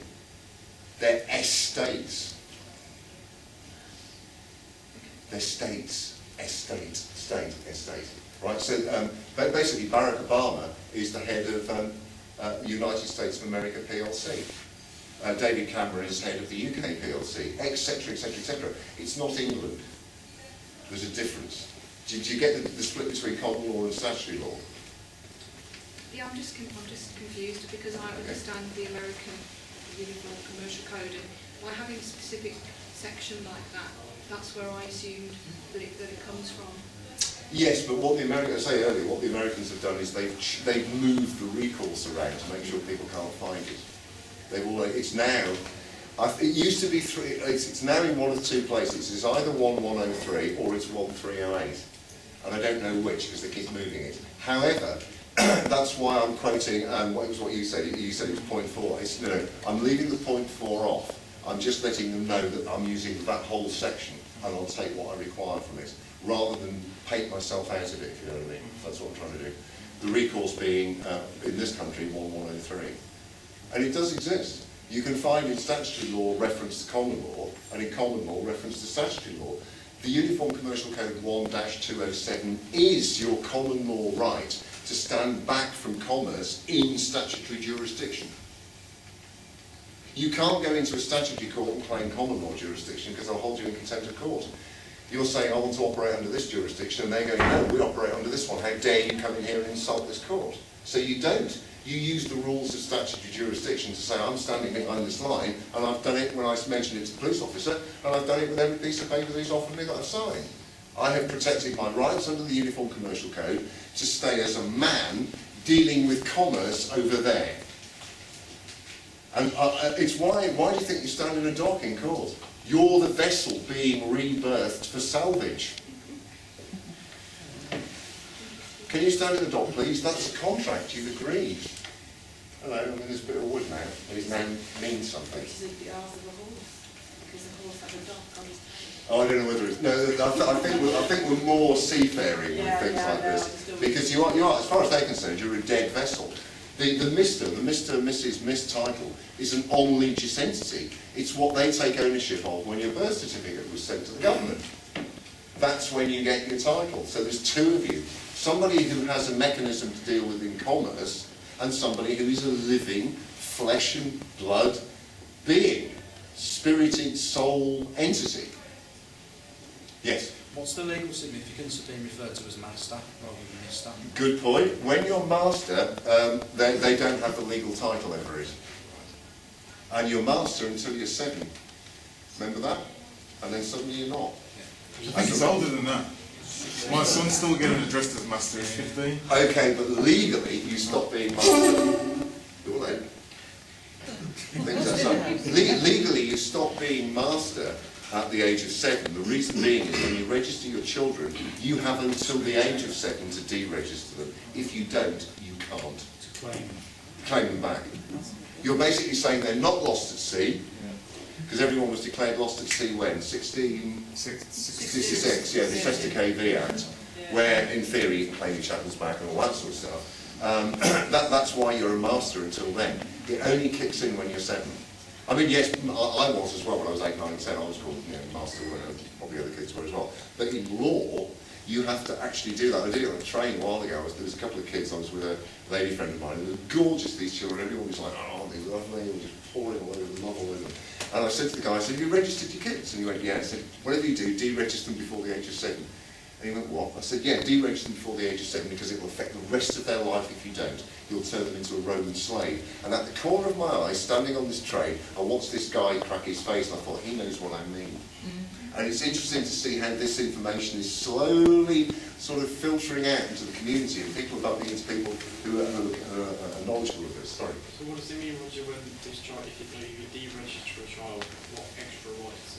They're estates. They're states, estate, state, estate. Right, so basically Barack Obama is the head of United States of America PLC. David Cameron is head of the UK PLC, etc., etc., etc. It's not England. There's a difference. Did you get the split between common law and statutory law? Yeah, I'm just confused because I understand the American Uniform Commercial Code, and by having a specific section like that, that's where I assumed that it comes from. Yes, but what the Americans, I say earlier, what the Americans have done is they've moved the recourse around to make sure people can't find it. It's now, it used to be it's now in one of two places. It's either 1103 or it's 1308. And I don't know which because they keep moving it. However, that's why I'm quoting what you said. You said it was 0.4. No, I'm leaving the 0.4 off. I'm just letting them know that I'm using that whole section and I'll take what I require from it, rather than paint myself out of it, if you know what I mean. That's what I'm trying to do. The recourse being, in this country, 1103. And it does exist. You can find in statutory law reference to common law, and in common law reference to statutory law. The Uniform Commercial Code 1-207 is your common law right to stand back from commerce in statutory jurisdiction. You can't go into a statutory court and claim common law jurisdiction because they'll hold you in contempt of court. You're saying, I want to operate under this jurisdiction, and they're going, no, we operate under this one. How dare you come in here and insult this court? So you don't. You use the rules of statutory jurisdiction to say, I'm standing behind this line, and I've done it when I mentioned it to the police officer, and I've done it with every piece of paper that he's offered me that I've signed. I have protected my rights under the Uniform Commercial Code to stay as a man dealing with commerce over there. And it's why do you think you stand in a dock in court? You're the vessel being rebirthed for salvage. Can you stand in the dock, please? That's a contract you've agreed. Hello, I'm in this bit of wood now, and it now means something. Which is the arse of a horse, because the horse has a dock on his tail. Oh, I don't know whether it's... No, I think we're more seafaring with things like this. Because you are, as far as they're concerned, you're a dead vessel. The Mr, Mrs, Miss title is an on-legis entity. It's what they take ownership of when your birth certificate was sent to the government. That's when you get your title. So there's two of you. Somebody who has a mechanism to deal with in commerce, and somebody who is a living, flesh and blood being, spirited soul entity. Yes? What's the legal significance of being referred to as master rather than mister? Good point. When you're master, they don't have the legal title over it. And you're master until you're 7. Remember that? And then suddenly you're not. I think it's older than that. My son's still getting addressed as master at 15. Okay, but legally you stop being master. You're late. Legally you stop being master at the age of 7. The reason being is when you register your children, you have until the age of 7 to deregister them. If you don't, you can't. To claim them back. You're basically saying they're not lost at sea, because everyone was declared lost at sea when? 1666, yeah, the Chester KV Act, where in theory you can claim your chattels back and all that sort of stuff. That's why you're a master until then. It only kicks in when you're 7. I mean, yes, I was as well when I was 8, 9, 10. I was called master when probably other kids were as well. But in law, you have to actually do that. I did it on a train a while ago. There was a couple of kids. I was with a lady friend of mine. They were gorgeous, these children. Everyone was like, oh, they're lovely. They were just pouring all over the novel with them. And I said to the guy, I said, have you registered your kids? And he went, yeah. I said, whatever you do, deregister them before the age of 7. And he went, what? I said, yeah, deregister them before the age of 7 because it will affect the rest of their life if you don't. You'll turn them into a Roman slave. And at the corner of my eye, standing on this train, I watched this guy crack his face and I thought, he knows what I mean. And it's interesting to see how this information is slowly sort of filtering out into the community, and people are bumping into people who are knowledgeable of this. Sorry. So what does it mean, Roger, when this child, if you deregister a child, what extra rights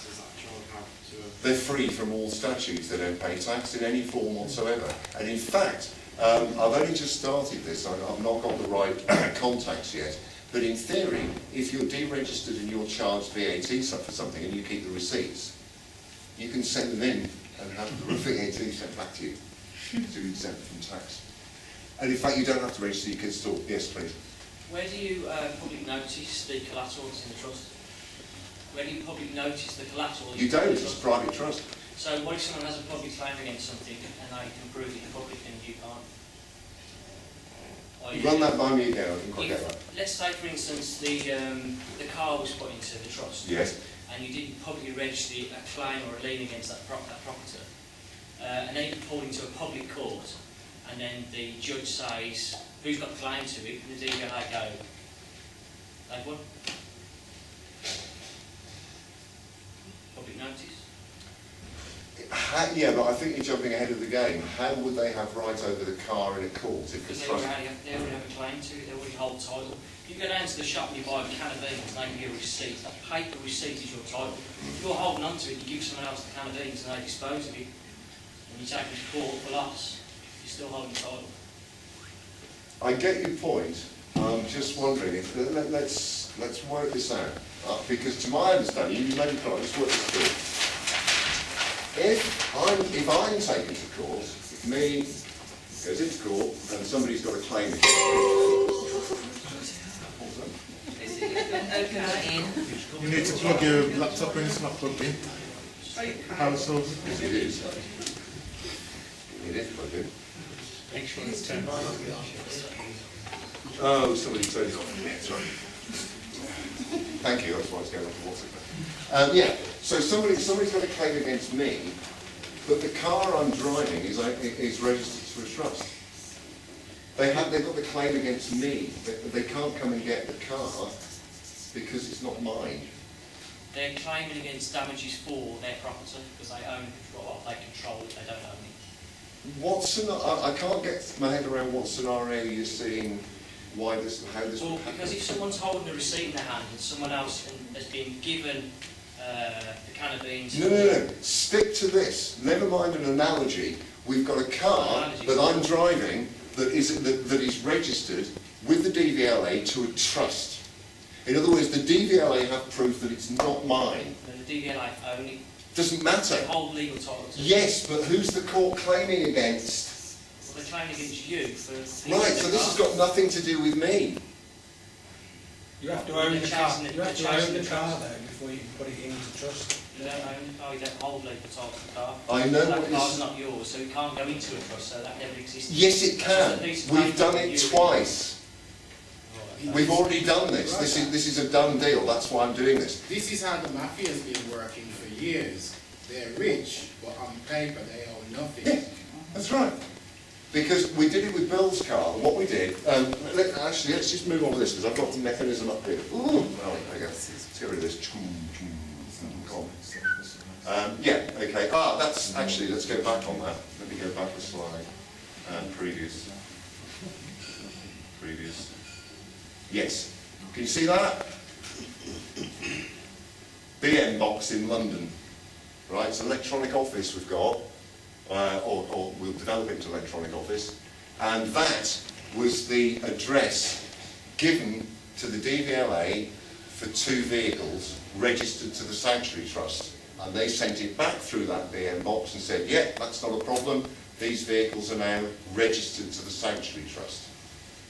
does that child have to... They're free from all statutes. They don't pay tax in any form whatsoever. And in fact, I've only just started this. I've not got the right contacts yet. But in theory, if you're deregistered and you're charged VAT for something and you keep the receipts, you can send them in and have the VAT sent back to you to be exempt from tax. And in fact, you don't have to register your kids at all. Yes, please. Where do you public notice the collaterals in the trust? Where do you publicly notice the collateral? You don't, it's a private trust. So what if someone has a public claim against something and they can prove it in public and you can't? Run that by me again, I didn't quite get that. Let's say, for instance, the car was put into the trust. Yes. And you didn't publicly register a claim or a lien against that property. And then you pulled into a public court, and then the judge says, who's got the claim to it? And the DVLA go, they've won. Public notice. Yeah, but I think you're jumping ahead of the game. How would they have right over the car in a court if Because the they trust... already have a claim to it, they already hold title. You go down to the shop and you buy a can of beans and they give you a receipt. That paper receipt is your title. If you're holding on to it, you give someone else the can of beans and they dispose of it, and you take it to court for loss, you're still holding title. I get your point. I'm just wondering if let's work this out, because to my understanding, you may be correct. Let's work this through. If I'm taken to court, if me goes into court and somebody's got a claim against You need to plug your laptop in, it's not plugged in. Power source. Yes, it is. It is plugged in. Make sure it's turned on. Oh, somebody turned it off. Yeah, sorry. Thank you, that's why it's going on to WhatsApp. Yeah, so somebody's got a claim against me, but the car I'm driving is registered to a trust. They've got the claim against me. They can't come and get the car because it's not mine. They're claiming against damages for their property because they control it, they don't own it. I can't get my head around what scenario you're seeing, how this would happen. Because if someone's holding a receipt in their hand and someone else has been given the can of beans... No. Stick to this. Never mind an analogy. We've got a car that I'm driving that is registered with the DVLA to a trust. In other words, the DVLA have proof that it's not mine. The DVLA own it. Doesn't matter. They hold legal title to it. Yes, but who's the court claiming against? Well, they're claiming against you for... Right, so this has got nothing to do with me. You have to own the car. You have to own the car though before you can put it into trust. You don't own the car, you don't hold legal title to the car. I know that what car's not yours, so it can't go into a trust, so that never existed. Yes, it can. We've done it twice. We've already done this. This is a done deal. That's why I'm doing this. This is how the mafia has been working for years. They're rich, but on paper they own nothing. Yeah, that's right. Because we did it with Bill's car. What we did, let's just move on with this because I've got the mechanism up here. Ooh, well, there you go. Let's get rid of this. Yeah, okay. That's actually, let's go back on that. Let me go back a slide. Previous. Yes. Can you see that? BM box in London. Right, it's an electronic office we've got. Or we'll develop it into electronic office, and that was the address given to the DVLA for 2 vehicles registered to the Sanctuary Trust, and they sent it back through that BM box and said, yeah, that's not a problem, these vehicles are now registered to the Sanctuary Trust.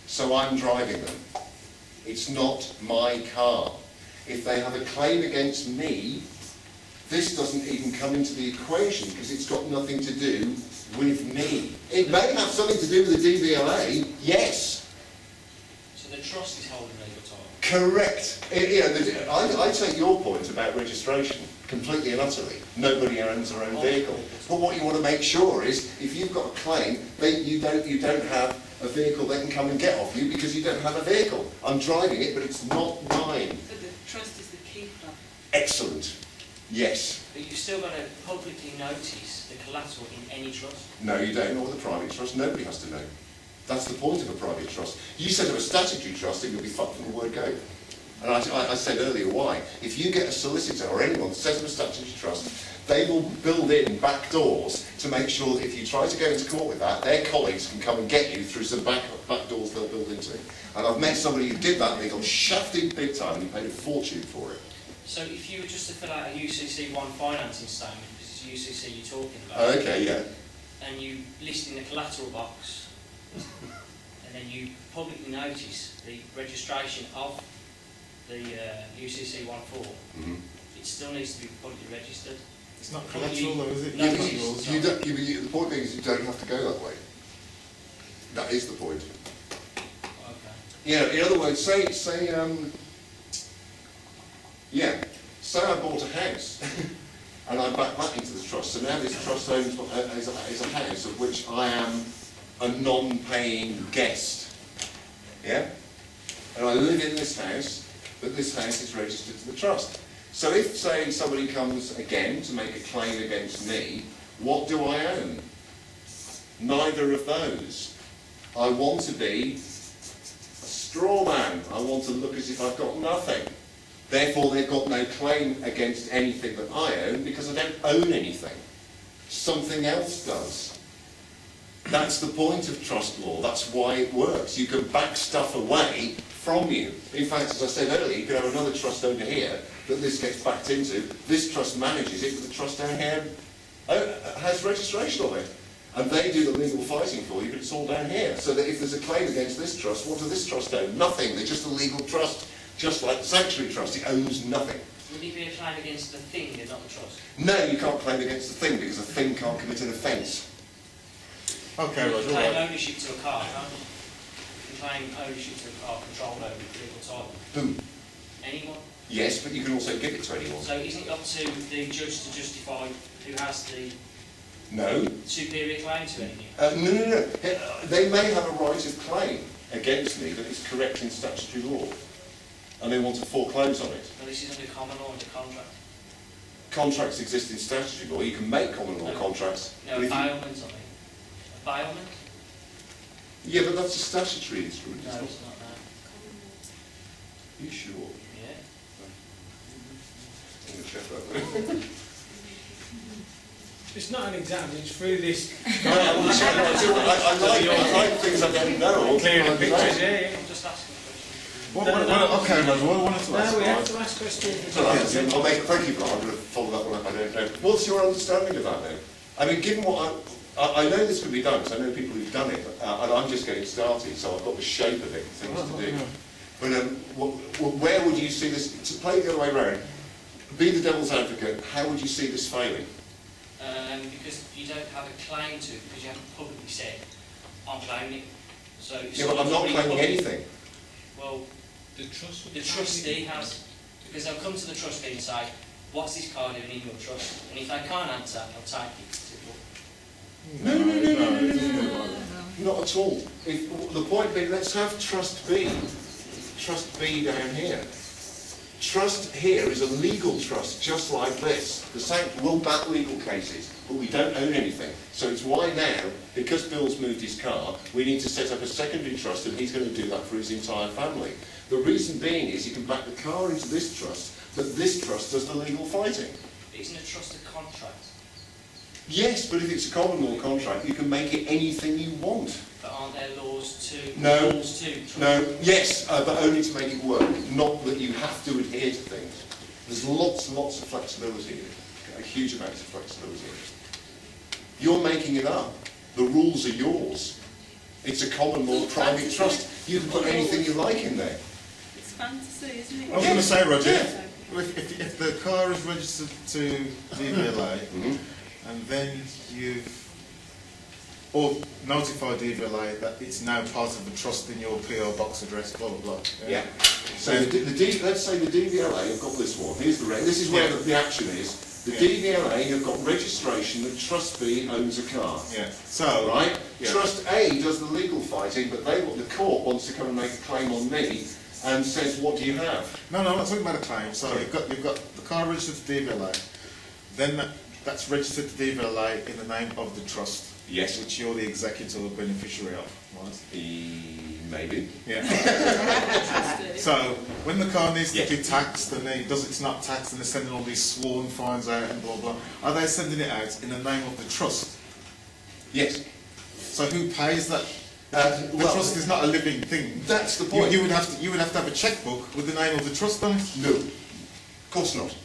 So I'm driving them. It's not my car. If they have a claim against me, this doesn't even come into the equation because it's got nothing to do with me. It may have something to do with the DVLA, yes. So the trust is holding legal title? Correct. I take your point about registration completely and utterly. Nobody owns their own vehicle. But what you want to make sure is, if you've got a claim, you don't have a vehicle they can come and get off you because you don't have a vehicle. I'm driving it, but it's not mine. But the trust is the keeper. Excellent. Yes. But you've still got to publicly notice the collateral in any trust? No, you don't. Or the private trust. Nobody has to know. That's the point of a private trust. You set up a statutory trust and you'll be fucked from the word go. And I said earlier why. If you get a solicitor or anyone to set up a statutory trust, they will build in back doors to make sure that if you try to go into court with that, their colleagues can come and get you through some back doors they'll build into. And I've met somebody who did that and they got shafted big time and he paid a fortune for it. So if you were just to fill out a UCC1 financing statement, because it's UCC you're talking about, okay, yeah. And you list in the collateral box, and then you publicly notice the registration of the UCC14, it still needs to be publicly registered. It's not collateral though, is it? No, Yeah, it but is. the point being is you don't have to go that way. That is the point. Okay. Yeah, in other words, say I bought a house and I back that into the trust, so now this trust owns is a house of which I am a non-paying guest. Yeah? And I live in this house, but this house is registered to the trust. So if, say, somebody comes again to make a claim against me, what do I own? Neither of those. I want to be a straw man. I want to look as if I've got nothing. Therefore, they've got no claim against anything that I own because I don't own anything. Something else does. That's the point of trust law. That's why it works. You can back stuff away from you. In fact, as I said earlier, you could have another trust owner here that this gets backed into. This trust manages it, but the trust down here has registration on it. And they do the legal fighting for you, but it's all down here. So that if there's a claim against this trust, what does this trust own? Nothing. They're just a legal trust. Just like the Sanctuary Trust, it owns nothing. Would it be a claim against the thing and not the trust? No, you can't claim against the thing because the thing can't commit an offence. Okay, You Roger, can claim right. ownership to a car, can't you? You can claim ownership to a car controlled over with legal title. Who? Anyone? Yes, but you can also give it to anyone. So isn't it up to the judge to justify who has the No. superior claim to anything? No. They may have a right of claim against me that is correct in statutory law, and they want to foreclose on it. Well, this is under common law, under contract. Contracts exist in statutory law. You can make common law contracts. No, but if you- bailment, I mean. A bailment? Yeah, but that's a statutory instrument. No, It's not. it's not that. Are you sure? Yeah. I'm going to check that. It's not an exam, it's through this. I like things I don't know. Clearing the pictures, yeah. I'm just asking a question. Okay, Roger, what I wanted to ask. No, we have right? to ask questions. It's all right, I'll make it. Thank you, Brian. I'm going to follow that one up. I don't know. What's your understanding of that, then? I mean, given what I know this can be done, because I know people who've done it, and I'm just getting started, so I've got the shape of it, things to do. But where would you see this, to play it the other way around, be the devil's advocate, how would you see this failing? Because you don't have a claim to it, because you haven't publicly said, I'm claiming it. So if Yeah, but I'm not someone's claiming really anything. Well, the trustee has, because they'll come to the trustee and say, what's this car doing in your trust? And if they can't answer, they'll take it to court. No. Not at all. The point being, let's have Trust B. Trust B down here. Trust here is a legal trust, just like this. The same, we'll back legal cases, but we don't own anything. So it's why now, because Bill's moved his car, we need to set up a secondary trust, and he's going to do that for his entire family. The reason being is you can back the car into this trust, but this trust does the legal fighting. Isn't a trust a contract? Yes, but if it's a common law contract, you can make it anything you want. But aren't there laws to... No. Laws to trust? No, yes, but only to make it work, not that you have to adhere to things. There's lots and lots of flexibility in it, a huge amount of flexibility in it. You're making it up. The rules are yours. It's a common law private trust. You can put anything you like in there. It's fantasy, isn't it? I was going to say, Roger, if the car is registered to DVLA, and then you've or notify DVLA that it's now part of the trust in your PO box address, blah blah blah. Yeah. So let's say the DVLA have got this one. Here's the this is where the action is. The DVLA have got registration that Trust B owns a car. Yeah. So right. Yeah. Trust A does the legal fighting, but the court wants to come and make a claim on me and says, what do you have? No, I'm not talking about a claim. So you've got the car registered to DVLA, then that's registered to DVLA in the name of the trust. Yes. Which you're the executor or beneficiary of, right? Maybe. Yeah. So when the car needs to be taxed and it's not taxed and they're sending all these sworn fines out and blah blah, are they sending it out in the name of the trust? Yes. So who pays that? The trust is not a living thing. That's the point. You would have to have a checkbook with the name of the trust on it. No, of course not.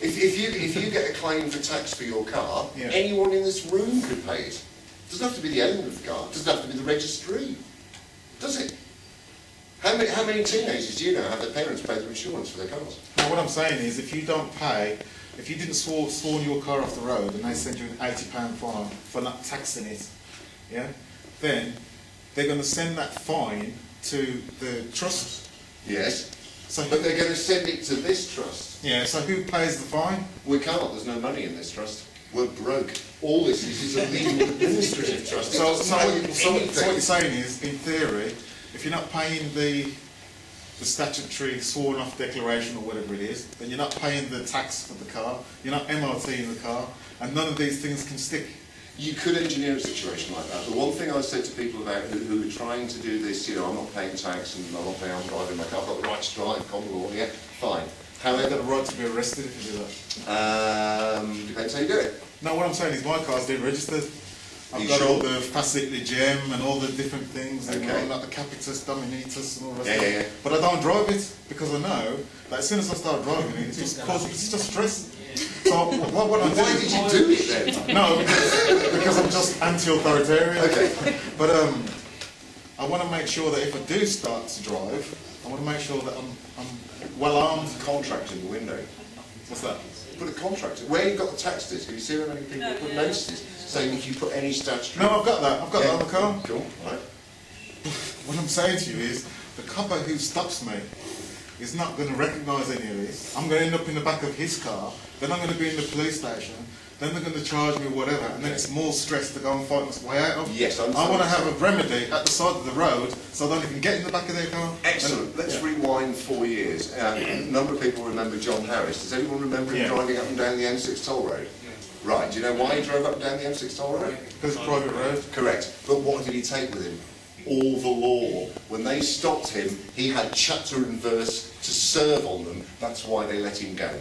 If you get a claim for tax for your car, anyone in this room could pay it. It doesn't have to be the owner of the car. It doesn't have to be the registry, does it? How How many teenagers do you know have their parents pay their insurance for their cars? Now, what I'm saying is, if you don't pay, if you didn't sworn your car off the road and they send you an £80 fine for not taxing it, yeah, then they're going to send that fine to the trust. Yes. So but they're going to send it to this trust. Yeah, so who pays the fine? We can't, there's no money in this trust. We're broke. All this is a legal administrative trust. So what you're saying is, in theory, if you're not paying the statutory sworn off declaration or whatever it is, then you're not paying the tax for the car, you're not MOTing the car, and none of these things can stick. You could engineer a situation like that. The one thing I said to people about who are trying to do this, you know, I'm not paying tax and I'm not paying, I'm driving my car, I've got the right to drive, common law, yeah, fine. However, You've got the right to be arrested if you do that. Depends how you do it. No, what I'm saying is my car's been registered. I've got all the Facility Gem and all the different things, and all like the Capitus, Dominitus and all the rest of it. But I don't drive it because I know that as soon as I start driving it, it's just stress. So what I'm doing... Why did you do it then? No, because I'm just anti-authoritarian. Okay. But I want to make sure that if I do start to drive, I want to make sure that I'm well armed. Contract in the window. What's that? Put a contract. Where you've got the tax disc, have you seen how many people put notices saying if you put any statutory... No, I've got that. I've got that on the car. Cool. Right. What I'm saying to you is, the copper who stops me is not going to recognise any of this. I'm going to end up in the back of his car, then I'm going to be in the police station, then they're going to charge me whatever, and then it's more stress to go and fight my way out of. Yes, I want to have a remedy at the side of the road so I don't even get in the back of their car. Excellent. Let's rewind 4 years. A number of people remember John Harris. Does anyone remember him driving up and down the M6 toll road? Right. Do you know why he drove up and down the M6 toll road? Because it's a private road. Correct. But what did he take with him? All the law. When they stopped him, he had chapter and verse to serve on them. That's why they let him go.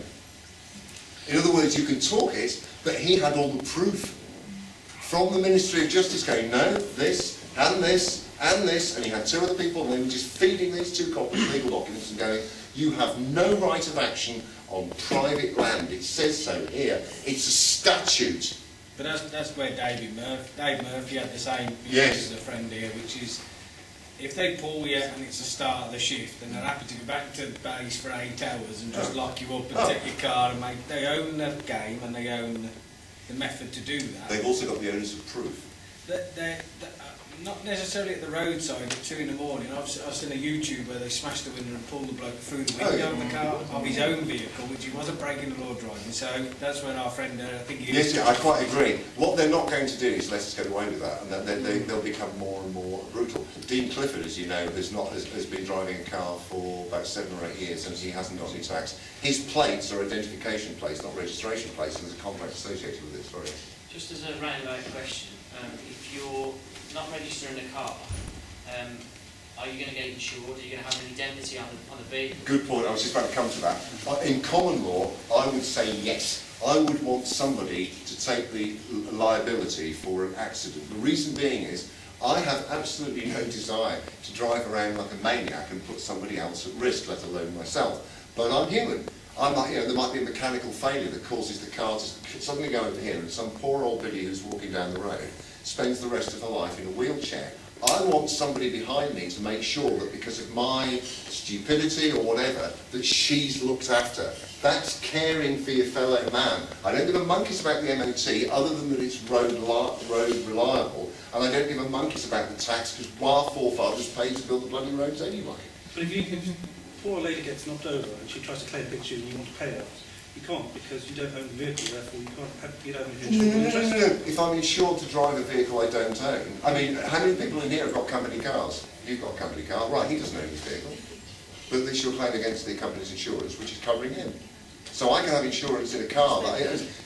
In other words, you can talk it, but he had all the proof from the Ministry of Justice going, no, this, and this, and this, and he had 2 other people, and they were just feeding these 2 copies of legal documents and going, you have no right of action on private land. It says so here. It's a statute. But that's where Dave Murphy had the same yes. as a friend here, which is, if they pull you and it's the start of the shift, then they're happy to go back to base for 8 hours and just lock you up and take your car and make. They own the game and they own the method to do that. They've also got the onus of proof. They're not necessarily at the roadside at 2 in the morning. I've seen a YouTube where they smashed the window and pulled the bloke through the window of the car of his own vehicle, which he wasn't breaking the law driving. So that's when our friend, I think he yes, I quite agree. What they're not going to do is let us get away with that, and they'll become more and more brutal. Dean Clifford, as you know, has been driving a car for about 7 or 8 years, and he hasn't got any tax. His plates are identification plates, not registration plates, and there's a contract associated with it. Sorry. Just as a roundabout question, if you're not registering a car, are you going to get insured? Are you going to have an indemnity on the vehicle? Good point. I was just about to come to that. In common law, I would say yes. I would want somebody to take the liability for an accident. The reason being is I have absolutely no desire to drive around like a maniac and put somebody else at risk, let alone myself. But I'm human. I might, there might be a mechanical failure that causes the car to suddenly go over here, and some poor old biddy who's walking down the road spends the rest of her life in a wheelchair. I want somebody behind me to make sure that because of my stupidity or whatever, that she's looked after. That's caring for your fellow man. I don't give a monkeys about the MOT other than that it's road reliable, and I don't give a monkeys about the tax because our forefathers paid to build the bloody roads anyway. But if poor lady gets knocked over and she tries to claim a picture and you want to pay her, you can't because you don't own the vehicle, therefore you don't have insurance. No. If I'm insured to drive a vehicle I don't own, I mean, how many people in here have got company cars? You've got a company car, right, he doesn't own his vehicle. But at least you're claiming against the company's insurance, which is covering him. So I can have insurance in a car.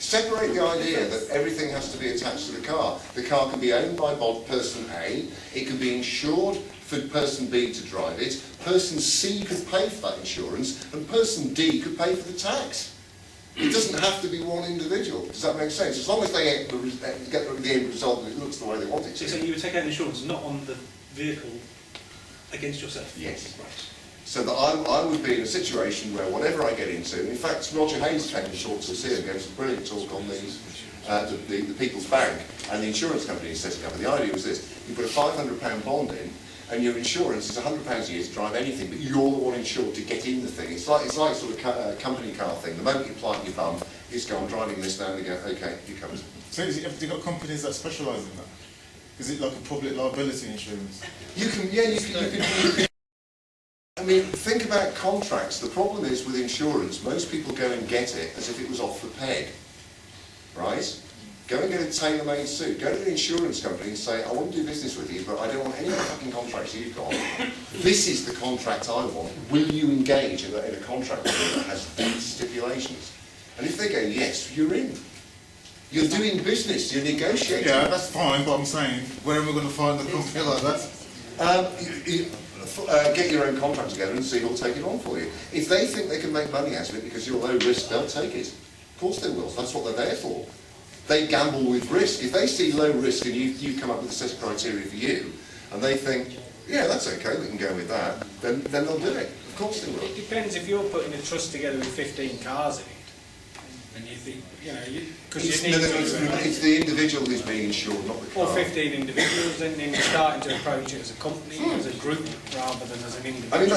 Separate the idea that everything has to be attached to the car. The car can be owned by person A, it can be insured for person B to drive it, person C could pay for that insurance, and person D could pay for the tax. It doesn't have to be one individual. Does that make sense? As long as they get the end result that it looks the way they want it to. So you would take out insurance not on the vehicle against yourself? Yes. Right. So that I would be in a situation where whatever I get into, in fact Roger Hayes came and talked to us here and gave us a brilliant talk on the People's Bank and the insurance company set it up. And the idea was this: you put a £500 bond in, and your insurance is £100 a year to drive anything, but you're the one insured to get in the thing. It's like sort of company car thing. The moment you plant your bum, you just go, I'm driving this now, and they go, okay, here comes. So have you got companies that specialise in that? Is it like a public liability insurance? You can, yeah, you can. I mean, think about contracts. The problem is with insurance, most people go and get it as if it was off the peg, right? Go and get a tailor-made suit. Go to the insurance company and say, I want to do business with you, but I don't want any of the fucking contracts you've got. This is the contract I want. Will you engage in a contract that has these stipulations? And if they go, yes, you're in. You're doing business, you're negotiating. Yeah, that's fine, but I'm saying, where are we going to find the company like that? Get your own contract together and see who'll take it on for you. If they think they can make money out of it because you're low risk, they'll take it. Of course they will. That's what they're there for. They gamble with risk. If they see low risk and you come up with a set of criteria for you, and they think, yeah, that's okay, we can go with that, then they'll do it. Of course they will. It depends if you're putting a trust together with 15 cars in it, and you think, you know, because you need it's the individual who's being insured, not the car. or 15 individuals, and then you're starting to approach it as a company, as a group, rather than as an individual. I mean,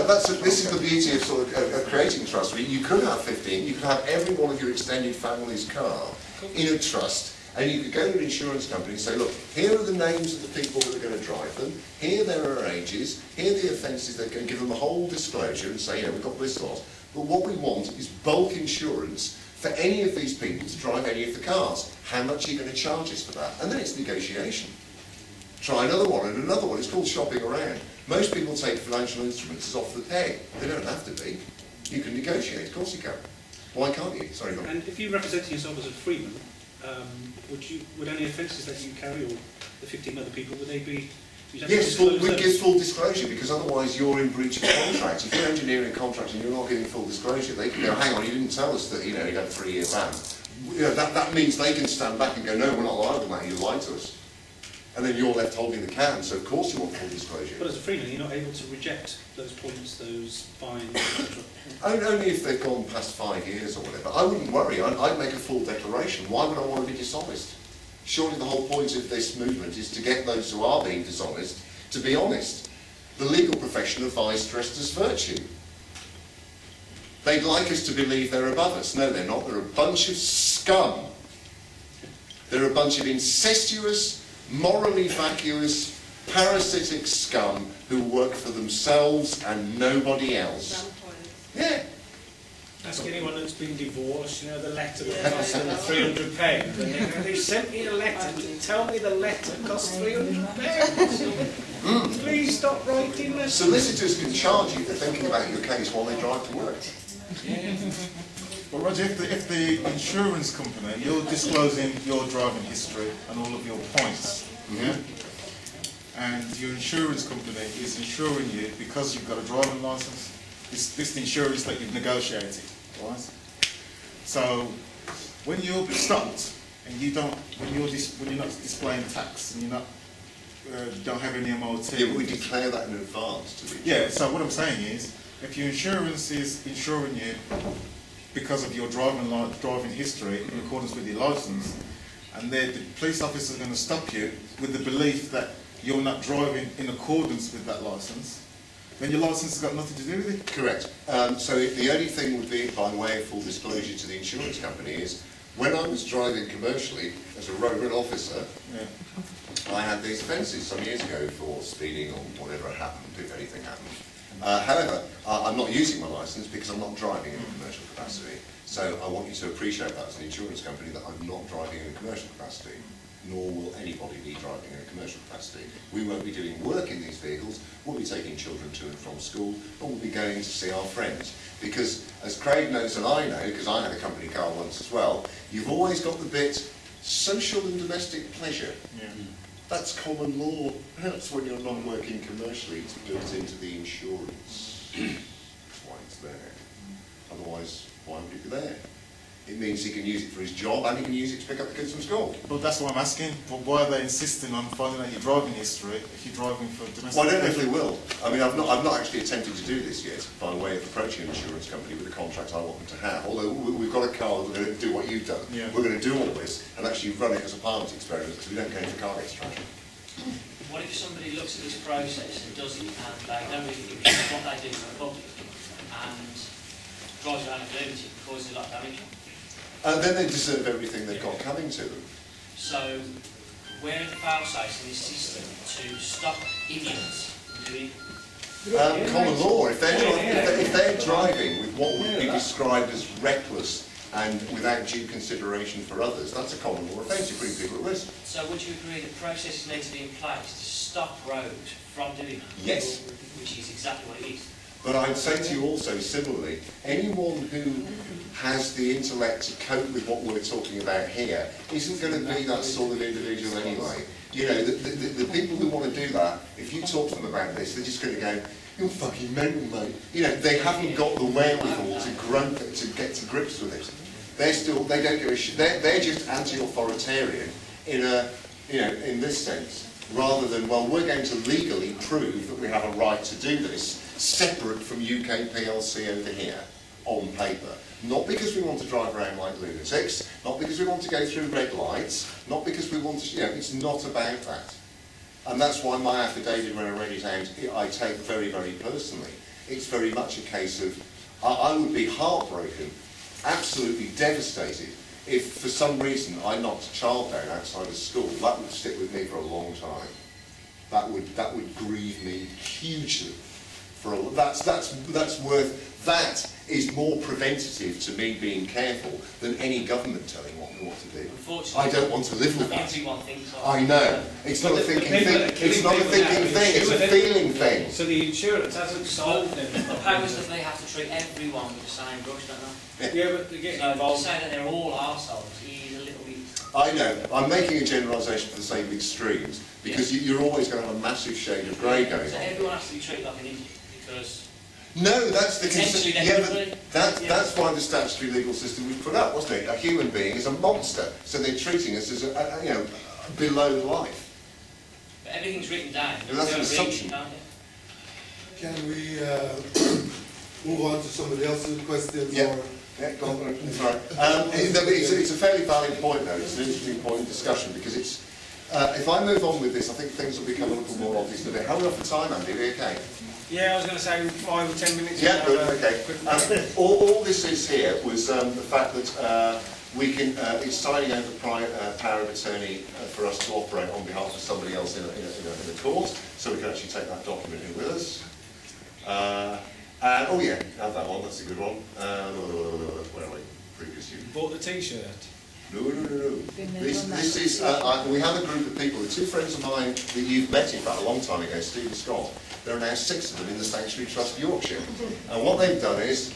this is the beauty of sort of creating trust. You could have 15, you could have every one of your extended family's car in a trust, and you could go to an insurance company and say, look, here are the names of the people that are going to drive them, here there are ages, here are the offences, they're going to give them a whole disclosure and say, yeah, we've got this lot. But what we want is bulk insurance for any of these people to drive any of the cars. How much are you going to charge us for that? And then it's negotiation. Try another one and another one. It's called shopping around. Most people take financial instruments as off the peg. They don't have to be. You can negotiate. Of course you can. Why can't you? Sorry, go on. And if you represented yourself as a Freeman, would any offences that you carry, or the 15 other people, would they be? Yes, we give full disclosure, because otherwise you're in breach of contract. If you're engineering a contract and you're not giving full disclosure, they can go, hang on, you didn't tell us that, you know, you had a 3-year ban. You know, that means they can stand back and go, no, we're not liable, mate, you lied to us. And then you're left holding the can, so of course you want full disclosure. But as a Freeman, you're not able to reject those points, those fines, etc. Only if they've gone past 5 years or whatever. I wouldn't worry, I'd make a full declaration. Why would I want to be dishonest? Surely the whole point of this movement is to get those who are being dishonest to be honest. The legal profession are vice dressed as virtue. They'd like us to believe they're above us. No, they're not. They're a bunch of scum. They're a bunch of incestuous, morally vacuous, parasitic scum who work for themselves and nobody else. Yeah. Ask anyone that's been divorced, you know, the letter that cost them £300. And you know, they sent me a letter to tell me the letter cost £300. Please stop writing letters. Solicitors can charge you for thinking about your case while they drive to work. Well, Roger, if the insurance company, you're disclosing your driving history and all of your points, yeah? And your insurance company is insuring you because you've got a driving licence. This the insurance that you've negotiated, right? So when you're stopped and you don't, when you're not displaying tax and you're not don't have any MOT. Yeah, but we declare that in advance to the Yeah. So what I'm saying is, if your insurance is insuring you because of your driving history in accordance with your licence, and the police officer is going to stop you with the belief that you're not driving in accordance with that licence, then your licence has got nothing to do with it. Correct. So the only thing would be, by way of full disclosure to the insurance company, is when I was driving commercially as a road officer, I had these offences some years ago for speeding or whatever happened, if anything happened. However, I'm not using my licence because I'm not driving in a commercial capacity. So I want you to appreciate that as an insurance company, that I'm not driving in a commercial capacity, nor will anybody be driving in a commercial capacity. We won't be doing work in these vehicles, we'll be taking children to and from school, or we'll be going to see our friends. Because, as Craig knows and I know, because I had a company car once as well, you've always got the bit social and domestic pleasure. Yeah. That's common law. That's when you're not working commercially, it's built into the insurance. That's why it's there. Otherwise, why would it be there? It means he can use it for his job and he can use it to pick up the kids from school. But that's what I'm asking. But why are they insisting on finding out your driving history if you're driving for domestic? Well, I don't know if they will. I mean, I've not actually attempted to do this yet by way of approaching an insurance company with a contract I want them to have. Although we've got a car that we're going to do what you've done. Yeah. We're going to do all this and actually run it as a pilot experiment because we don't go into car gets trashed. what if somebody looks at this process and does it and they don't really think it's what they do for the public and drives around a lunatic and causes a lot of damage? Then they deserve everything they've got coming to them. So, where are the fail-safes in this system to stop idiots from doing Common law, if they're driving with what would be described as reckless and without due consideration for others, that's a common law offence. You bring people at risk. So would you agree that processes need to be in place to stop roads from doing that? Yes. Which is exactly what it is. But I'd say to you also, similarly, anyone who has the intellect to cope with what we're talking about here isn't going to be that sort of individual anyway. You know, the people who want to do that, if you talk to them about this, they're just going to go, "You're fucking mental, mate." You know, they haven't got the wherewithal to get to grips with it. They don't give a shit. They're just anti-authoritarian in in this sense, rather than, well, we're going to legally prove that we have a right to do this, separate from UK PLC over here, on paper. Not because we want to drive around like lunatics, not because we want to go through red lights, not because we want to, it's not about that. And that's why my affidavit, when I read it out, I take very, very personally. It's very much a case of, I would be heartbroken, absolutely devastated, if for some reason I knocked a child down outside of school. That would stick with me for a long time. That would grieve me hugely. That is more preventative to me being careful than any government telling me what to do. I don't want to live with that. Everyone thinks I know. It's not a thinking thing. It's not a thinking thing. It's a feeling thing. So the insurance hasn't solved them. The powers that they have to treat everyone with the same brush, don't they? Yeah, but they're getting So involved. to say that they're all arseholes is a little bit... I know. I'm making a generalisation for the sake of extremes, because you're always going to have a massive shade of grey going So on. everyone has to be treated like an idiot because... No, that's the Potentially concern. they Yeah, that's why the statutory legal system was put up, wasn't it? A human being is a monster, so they're treating us as below life. But everything's written down. Well, that's an assumption. Can we move on to somebody else's questions? Yeah. Or? Yeah, go on. Sorry. It's a fairly valid point, though. It's an interesting point of discussion, because it's. If I move on with this, I think things will become a little more obvious today. How are we off for time, Andy? Are we okay? Yeah, I was going to say 5 or 10 minutes. Yeah, good, okay. All this is here was the fact that we can, it's signing over power of attorney for us to operate on behalf of somebody else in a court, so we can actually take that document in with us. And, oh yeah, have that one, that's a good one. Where are we? Previous you. Bought the t-shirt. No. This is, we have a group of people, the two friends of mine that you've met, in fact, a long time ago, Steve and Scott. There are now 6 of them in the Sanctuary Trust Yorkshire. And what they've done is,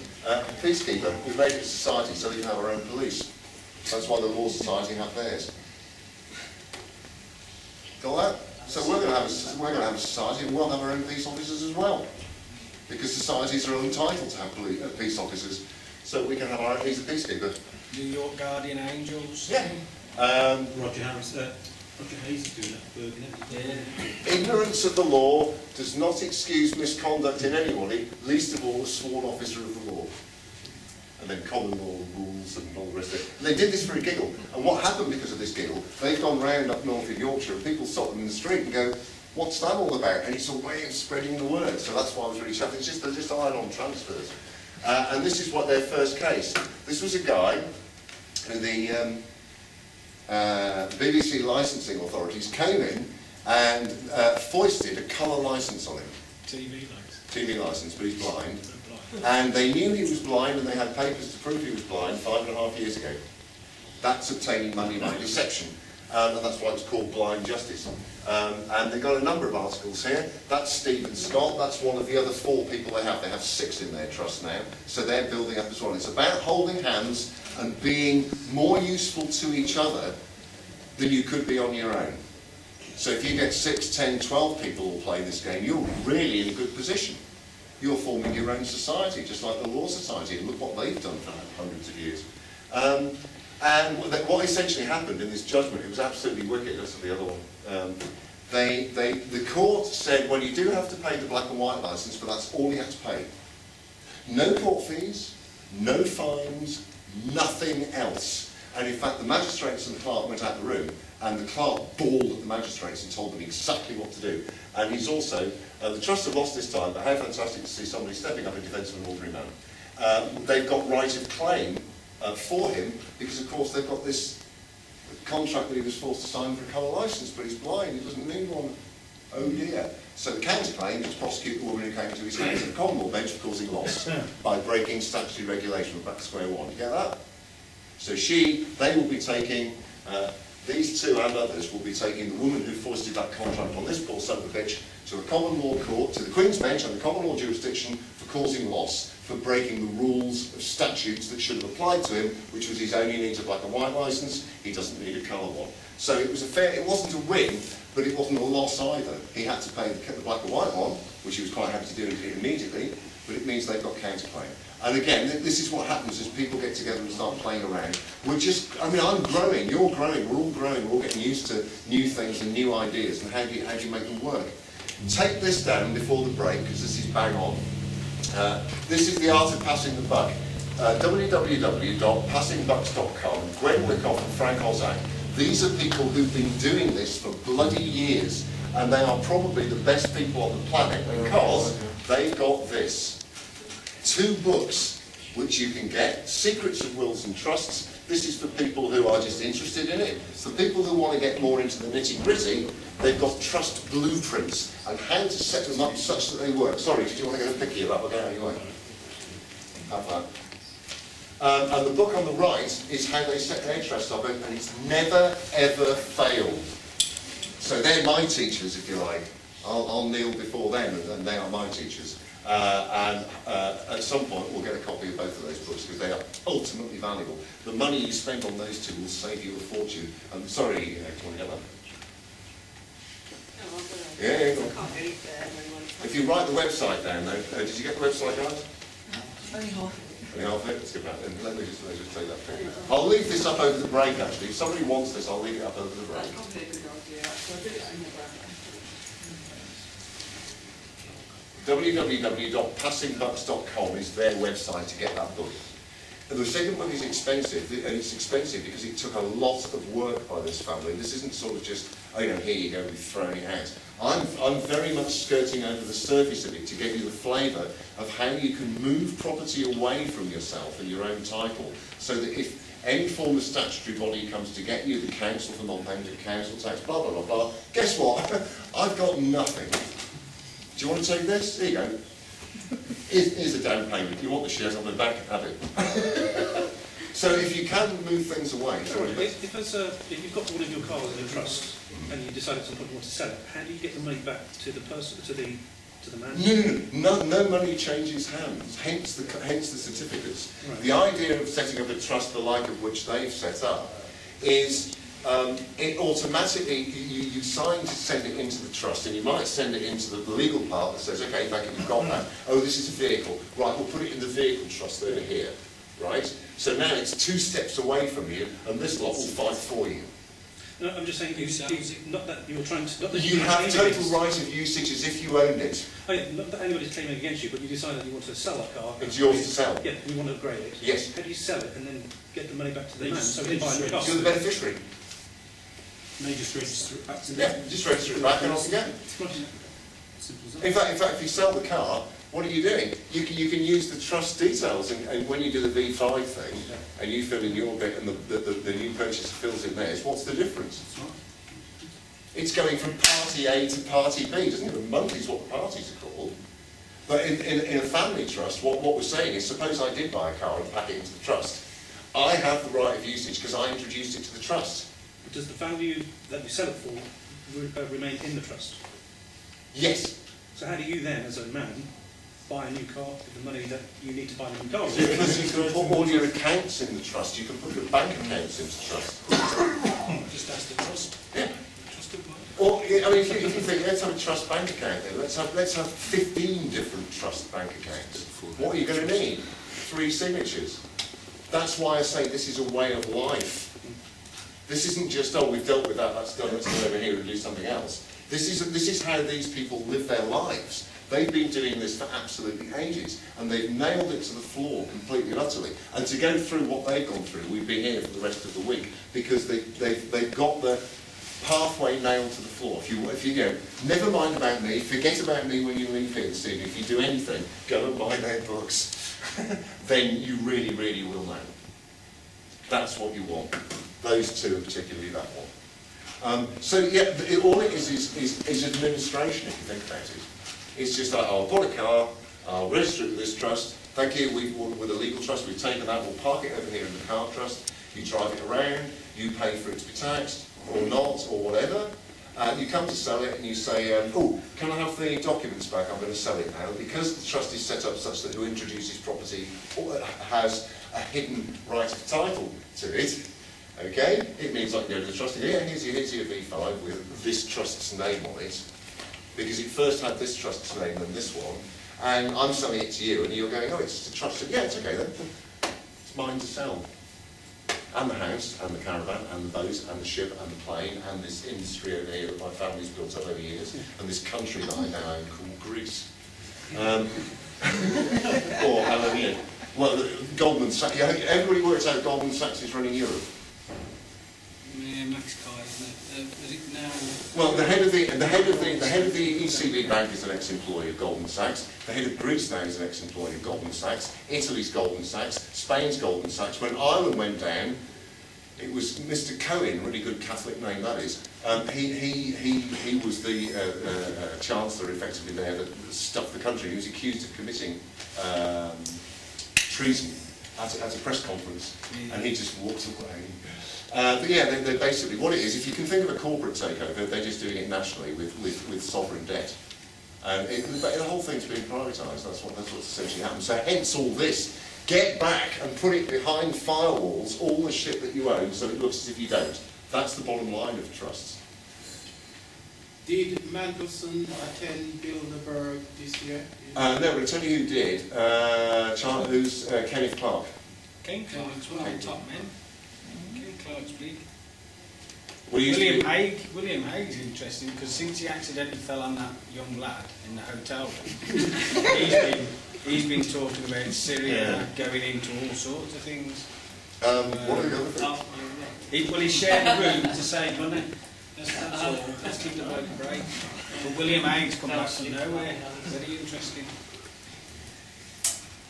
Peacekeeper, we've made it a society so we can have our own police. That's why the Law Society have theirs. Got that? So we're going to have a society, and we'll have our own police officers as well. Because societies are entitled to have police officers. So we can have our own, he's a Peacekeeper. New York Guardian Angels. Yeah. Roger Hayes is doing that for Birmingham. Yeah. Ignorance of the law does not excuse misconduct in anybody, least of all a sworn officer of the law. And then common law rules and all the rest of it. And they did this for a giggle. And what happened because of this giggle, they've gone round up north in Yorkshire and people stop them in the street and go, "What's that all about?" And it's a way of spreading the word. So that's why I was really chuffed. They're just iron-on transfers. And this is what their first case. This was a guy who the BBC licensing authorities came in and foisted a colour licence on him. TV licence, but he's blind. And they knew he was blind and they had papers to prove he was blind 5.5 years ago. That's obtaining money by deception. And that's why it's called blind justice. And they've got a number of articles here. That's Stephen Scott. That's one of the other 4 people they have. They have 6 in their trust now. So they're building up as well. It's about holding hands and being more useful to each other than you could be on your own. So if you get 6, 10, 12 people all playing this game, you're really in a good position. You're forming your own society, just like the Law Society, and look what they've done for hundreds of years. And what essentially happened in this judgment, it was absolutely wicked. That's the other one. The court said, well, you do have to pay the black and white licence, but that's all you have to pay. No court fees, no fines, nothing else. And in fact, the magistrates and the clerk went out the room And the clerk bawled at the magistrates and told them exactly what to do. And he's also, the trusts have lost this time, but how fantastic to see somebody stepping up in defence of an ordinary man. They've got right of claim for him, because of course they've got this contract that he was forced to sign for a colour licence, but he's blind, he doesn't need one. Oh dear. So the counterclaim is to prosecute the woman who came to his house at the Common Law bench for causing loss by breaking statutory regulation. We're back to square one. You get that? So they will be taking, these two and others will be taking the woman who foisted that contract on this poor son of a bitch to a common law court, to the Queen's Bench and the common law jurisdiction for causing loss, for breaking the rules of statutes that should have applied to him, which was he's only needs a black and white licence, he doesn't need a colour one. So it was it wasn't a win, but it wasn't a loss either. He had to pay the black and white one, which he was quite happy to do immediately, but it means they've got counterclaim. And again, this is what happens as people get together and start playing around. We're just, I mean, I'm growing, you're growing, we're all growing, we're all getting used to new things and new ideas, and how do you make them work? Take this down before the break, because this is bang on. This is the art of passing the buck. www.passingbucks.com, Gwen Wyckoff and Frank Ozak. These are people who've been doing this for bloody years, and they are probably the best people on the planet because they've got this. 2 books which you can get, Secrets of Wills and Trusts. This is for people who are just interested in it. For people who want to get more into the nitty-gritty, they've got trust blueprints and how to set them up such that they work. Sorry, did you want to get a picky of that? We'll go anyway. Have fun. And the book on the right is how they set their trust up, and it's never, ever failed. So they're my teachers, if you like. I'll kneel before them, and they are my teachers. And at some point we'll get a copy of both of those books because they are ultimately valuable. The money you spend on those two will save you a fortune. I'm sorry, do you want to get that? Yeah, go on. If you write the website down though, did you get the website guys? Only half. Only half of it? Let's get back then. Let me just take that thing. I'll leave this up over the break actually. If somebody wants this, I'll leave it up over the break. www.passingbucks.com is their website to get that book. And the second book is expensive, and it's expensive because it took a lot of work by this family. This isn't sort of just, oh, you know, here you go, we've thrown it out. I'm very much skirting over the surface of it to give you the flavour of how you can move property away from yourself and your own title, so that if any form of statutory body comes to get you, the council for non-payment of council tax, blah, blah, blah, blah, guess what? I've got nothing. Do you want to take this? Here you go. Here's a down payment. You want the shares on the bank, have it. So if you can move things away... Sorry, if you've got one of your cars in a trust and you decide at some point you want to sell it, how do you get the money back to the person, to the man? No money changes hands, hence the certificates. Right. The idea of setting up a trust the like of which they've set up is... it automatically, you sign to send it into the trust, and you might send it into the legal part that says, okay, thank you, you've got that. Oh, this is a vehicle. Right, we'll put it in the vehicle trust over here. Right? So now it's 2 steps away from you, and this lot will fight for you. No, I'm just saying, not that you were trying to... Not that you have total right of usage as if you owned it. Oh, yeah, not that anybody's claiming against you, but you decide that you want to sell that car. It's yours to sell. Yeah, we want to upgrade it. Yes. How do you sell it and then get the money back to the man? So he buy a new car. You're the beneficiary. And they just register it back to them. Yeah, just register it back and off you go. In fact, if you sell the car, what are you doing? You can use the trust details, and when you do the V5 thing, and you fill in your bit, and the new purchaser fills in theirs, what's the difference? It's going from party A to party B. It doesn't even monkeys what the parties are called. But in a family trust, what we're saying is, suppose I did buy a car and pack it into the trust. I have the right of usage because I introduced it to the trust. But does the value that you sell it for remain in the trust? Yes. So how do you then, as a man, buy a new car with the money that you need to buy a new car? Because you can put all your accounts in the trust. You can put your bank accounts into trust. Just ask the trust. Yeah. Or, I mean, if you think, let's have a trust bank account then. Let's have 15 different trust bank accounts. What are you going to need? 3 signatures. That's why I say this is a way of life. This isn't just, oh, we've dealt with that, that's done, let's go over here and do something else. This is how these people live their lives. They've been doing this for absolutely ages, and they've nailed it to the floor completely and utterly. And to go through what they've gone through, we'd be here for the rest of the week, because they've got the pathway nailed to the floor. If you go, never mind about me, forget about me when you leave here this evening. If you do anything, go and buy their books. Then you really, really will know. That's what you want. Those two, and particularly that one. So yeah, all it is administration, if you think about it. It's just like, I'll bought a car, I'll register it with this trust. Thank you, with a legal trust, we've taken that, we'll park it over here in the car trust. You drive it around, you pay for it to be taxed, or not, or whatever. You come to sell it and you say, oh, can I have the documents back? I'm going to sell it now. Because the trust is set up such that who introduces property has a hidden right of title to it, okay? It means I can go to the trust and here's your V5 with this trust's name on it, because it first had this trust's name and this one, and I'm selling it to you and you're going, oh, it's a trust. Yeah, it's okay then. It's mine to sell. And the house, and the caravan, and the boat, and the ship, and the plane, and this industry over here that my family's built up over years, and this country that I now own called Greece. Well, Goldman Sachs. Yeah, everybody works out Goldman Sachs is running Europe. Yeah, Max Kai, isn't it? Is it now? Well, the head of the ECB bank is an ex-employee of Goldman Sachs. The head of Greece now is an ex-employee of Goldman Sachs. Italy's Goldman Sachs. Spain's Goldman Sachs. When Ireland went down, it was Mr. Cohen, really good Catholic name that is. He was the chancellor, effectively there, that stuffed the country. He was accused of committing treason at a press conference, and he just walked away. But yeah, they're basically what it is. If you can think of a corporate takeover, they're just doing it nationally with sovereign debt. The whole thing's being privatised. That's what's essentially happened. So hence all this. Get back and put it behind firewalls, all the shit that you own, so it looks as if you don't. That's the bottom line of trusts. Did Mandelson attend Bilderberg this year? No, but I'll tell you who did. Who's Kenneth Clark? Ken Clark's one of the top men. Ken Clark's big. William Hague's interesting because since he accidentally fell on that young lad in the hotel room, he's been talking about Syria going into all sorts of things. What are the other things? He shared the room to save money. That's all. Let's keep the bloke a break. But William Hague's come back from nowhere. Very interesting.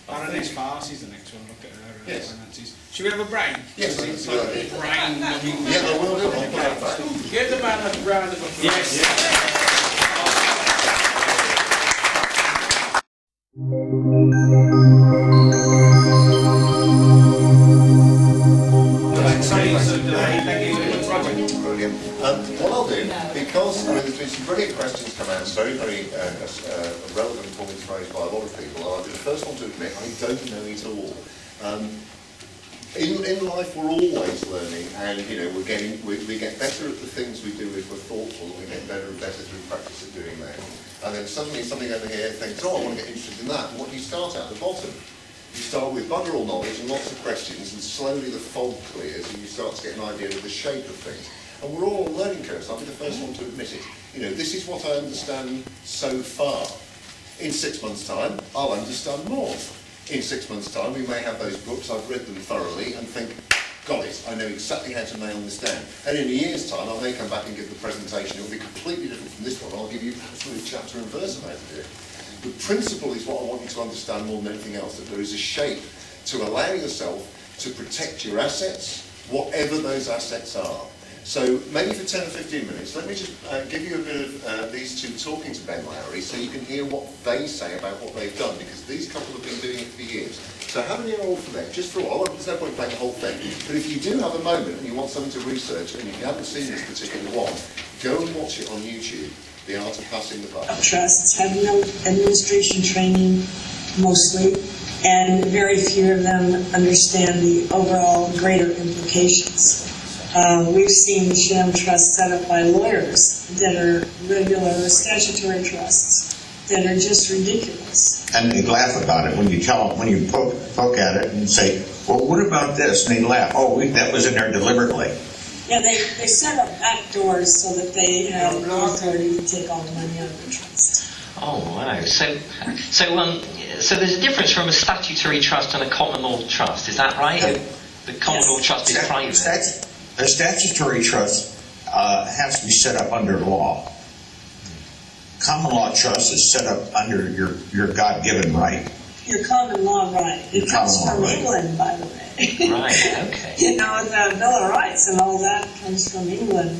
Baroness Farce is the next one. Look at her finances. Should we have a break? Yes. Yeah, I will do. Give the man a round of applause. Yes. What I'll do, because there's been some brilliant questions come out, very, very relevant points raised by a lot of people, I'll be the first one to admit I don't know it all. In life we're always learning, and we get better at the things we do if we're thoughtful, and we get better and better through practice at doing that. And then suddenly something over here thinks, oh, I want to get interested in that. And what do you start at the bottom? You start with bugger all knowledge and lots of questions, and slowly the fog clears and you start to get an idea of the shape of things. And we're all on learning curves. I'll be the first one to admit it. This is what I understand so far. In 6 months' time, I'll understand more. In 6 months' time, we may have those books, I've read them thoroughly, and think, got it, I know exactly how to nail this down. And in a year's time, I may come back and give the presentation. It will be completely different from this one. I'll give you absolute chapter and verse of how to do it. The principle is what I want you to understand more than anything else, that there is a shape to allow yourself to protect your assets, whatever those assets are. So maybe for 10 or 15 minutes, let me just give you a bit of these two talking to Ben Lowry so you can hear what they say about what they've done, because these couple have been doing it for years. So have a ear all for them, just for a while. There's no point playing the whole thing. But if you do have a moment and you want something to research, and if you haven't seen this particular one, go and watch it on YouTube, The Art of Passing the Buck. Trusts have no administration training, mostly, and very few of them understand the overall greater implications. We've seen sham trusts set up by lawyers that are regular statutory trusts that are just ridiculous. And they laugh about it when you poke at it and say, well, what about this? And they laugh. Oh, that was in there deliberately. Yeah, they set up back doors so that they have the authority to take all the money out of the trust. Oh, wow. So there's a difference from a statutory trust and a common law trust, is that right? The common law trust is private. A statutory trust has to be set up under law. Common law trust is set up under your God-given right. Your common law right. It comes from England, by the way. Right, okay. You know, the Bill of Rights and all that comes from England,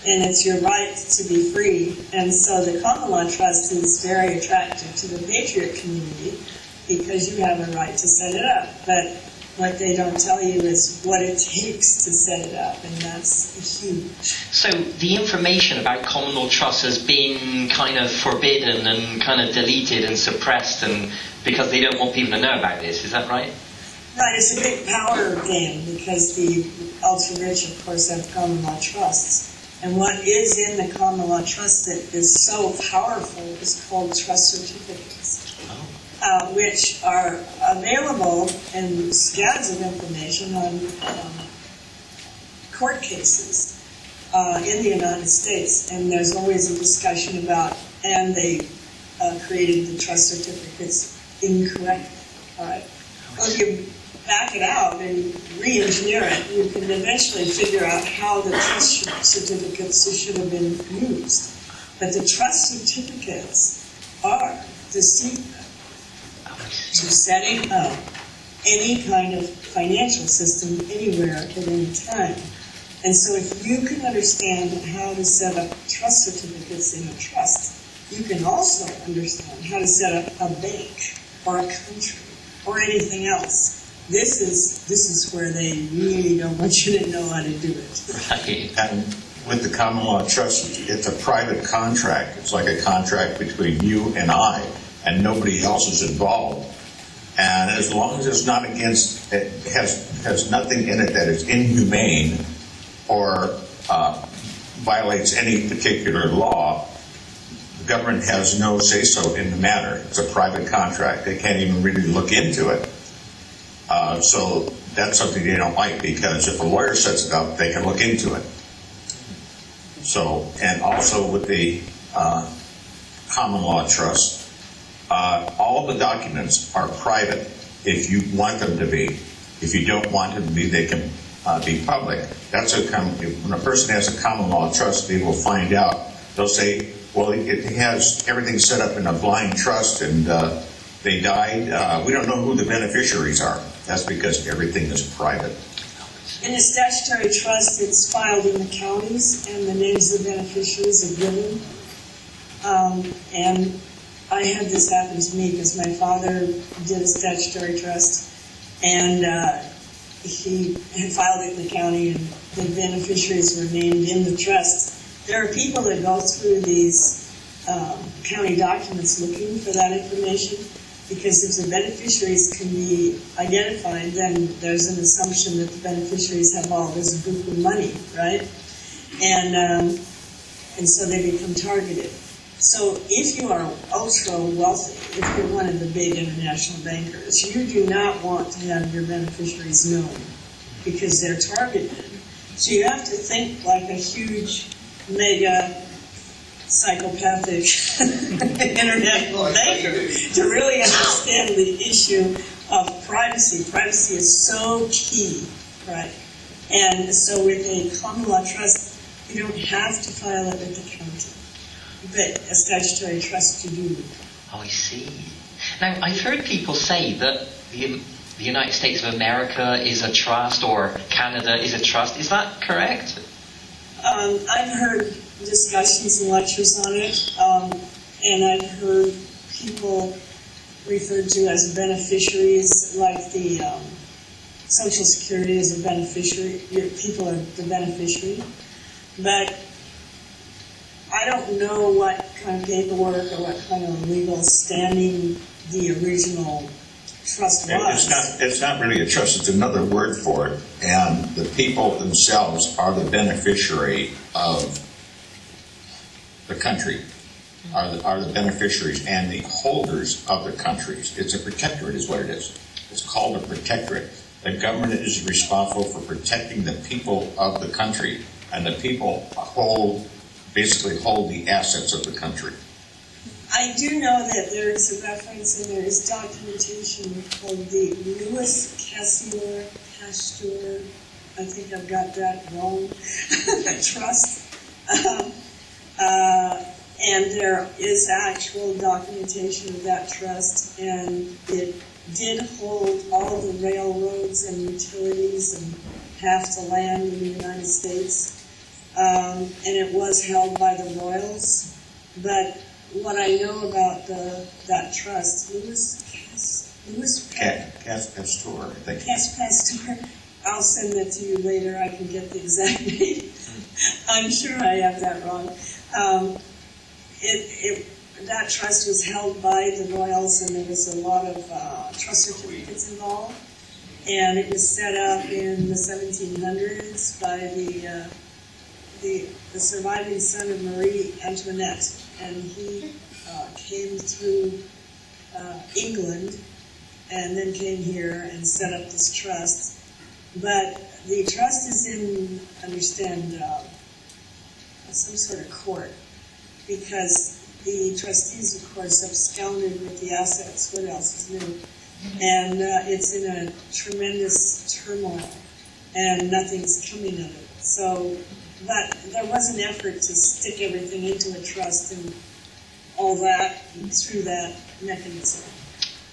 and it's your right to be free. And so the common law trust is very attractive to the patriot community because you have a right to set it up. But what they don't tell you is what it takes to set it up, and that's huge. So the information about common law trusts has been kind of forbidden and kind of deleted and suppressed, and because they don't want people to know about this, is that right? Right, it's a big power game because the ultra-rich, of course, have common law trusts. And what is in the common law trust that is so powerful is called trust certificates, which are available in scads of information on court cases in the United States. And there's always a discussion about, and they created the trust certificates incorrectly. All right. Well, if you back it out and re-engineer it, you can eventually figure out how the trust certificates should have been used. But the trust certificates are deceitful to setting up any kind of financial system anywhere at any time. And so if you can understand how to set up trust certificates in a trust, you can also understand how to set up a bank or a country or anything else. This is where they really don't want you to know how to do it. Right. And with the common law trust, it's a private contract. It's like a contract between you and I, and nobody else is involved. And as long as it's not against, it has nothing in it that is inhumane or violates any particular law, the government has no say-so in the matter. It's a private contract. They can't even really look into it. So that's something they don't like, because if a lawyer sets it up, they can look into it. So, and also with the common law trust, all the documents are private if you want them to be. If you don't want them to be, they can be public. That's when a person has a common law trust, they will find out. They'll say, well, it has everything set up in a blind trust, and they died. We don't know who the beneficiaries are. That's because everything is private. In a statutory trust, it's filed in the counties, and the names of the beneficiaries are given. And I had this happen to me because my father did a statutory trust, and he had filed it in the county, and the beneficiaries were named in the trust. There are people that go through these county documents looking for that information, because if the beneficiaries can be identified, then there's an assumption that the beneficiaries have all this group of money, right? And so they become targeted. So if you are ultra wealthy, if you're one of the big international bankers, you do not want to have your beneficiaries known because they're targeted. So you have to think like a huge, mega, psychopathic international banker to really understand the issue of privacy. Privacy is so key, right? And so with a common law trust, you don't have to file it with the county, but a statutory trust you do. Oh, I see. Now, I've heard people say that the United States of America is a trust, or Canada is a trust. Is that correct? I've heard discussions and lectures on it, and I've heard people referred to as beneficiaries, like the Social Security is a beneficiary. People are the beneficiary. But I don't know what kind of paperwork or what kind of legal standing the original trust was. It's not really a trust, it's another word for it. And the people themselves are the beneficiary of the country, are the beneficiaries and the holders of the countries. It's a protectorate is what it is. It's called a protectorate. The government is responsible for protecting the people of the country, and the people basically hold the assets of the country. I do know that there is a reference and there is documentation called the Lewis Pasteur, I think I've got that wrong, trust. And there is actual documentation of that trust, and it did hold all the railroads and utilities and half the land in the United States. And it was held by the royals. But what I know about that trust, Louis Pasteur, I think. Pasteur. I'll send that to you later. I can get the exact name. I'm sure I have that wrong. That trust was held by the royals, and there was a lot of trust certificates involved. And it was set up in the 1700s by the surviving son of Marie Antoinette, and he came through England and then came here and set up this trust. But the trust is in, understand, some sort of court, because the trustees, of course, absconded with the assets. What else is new? And it's in a tremendous turmoil, and nothing's coming of it. So, but there was an effort to stick everything into a trust and all that through that mechanism.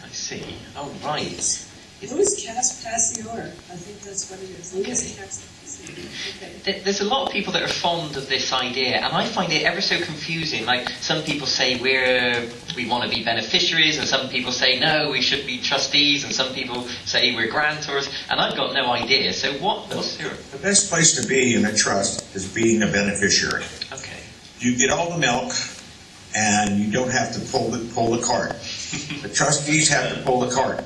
I see. Oh, right. Louis Pasteur, I think that's what it is. Okay. Louis Pasteur. Okay. There's a lot of people that are fond of this idea, and I find it ever so confusing. Like, some people say we want to be beneficiaries, and some people say no, we should be trustees, and some people say we're grantors, and I've got no idea. So what's your... The best place to be in a trust is being a beneficiary. Okay. You get all the milk, and you don't have to pull the cart. The trustees have to pull the cart.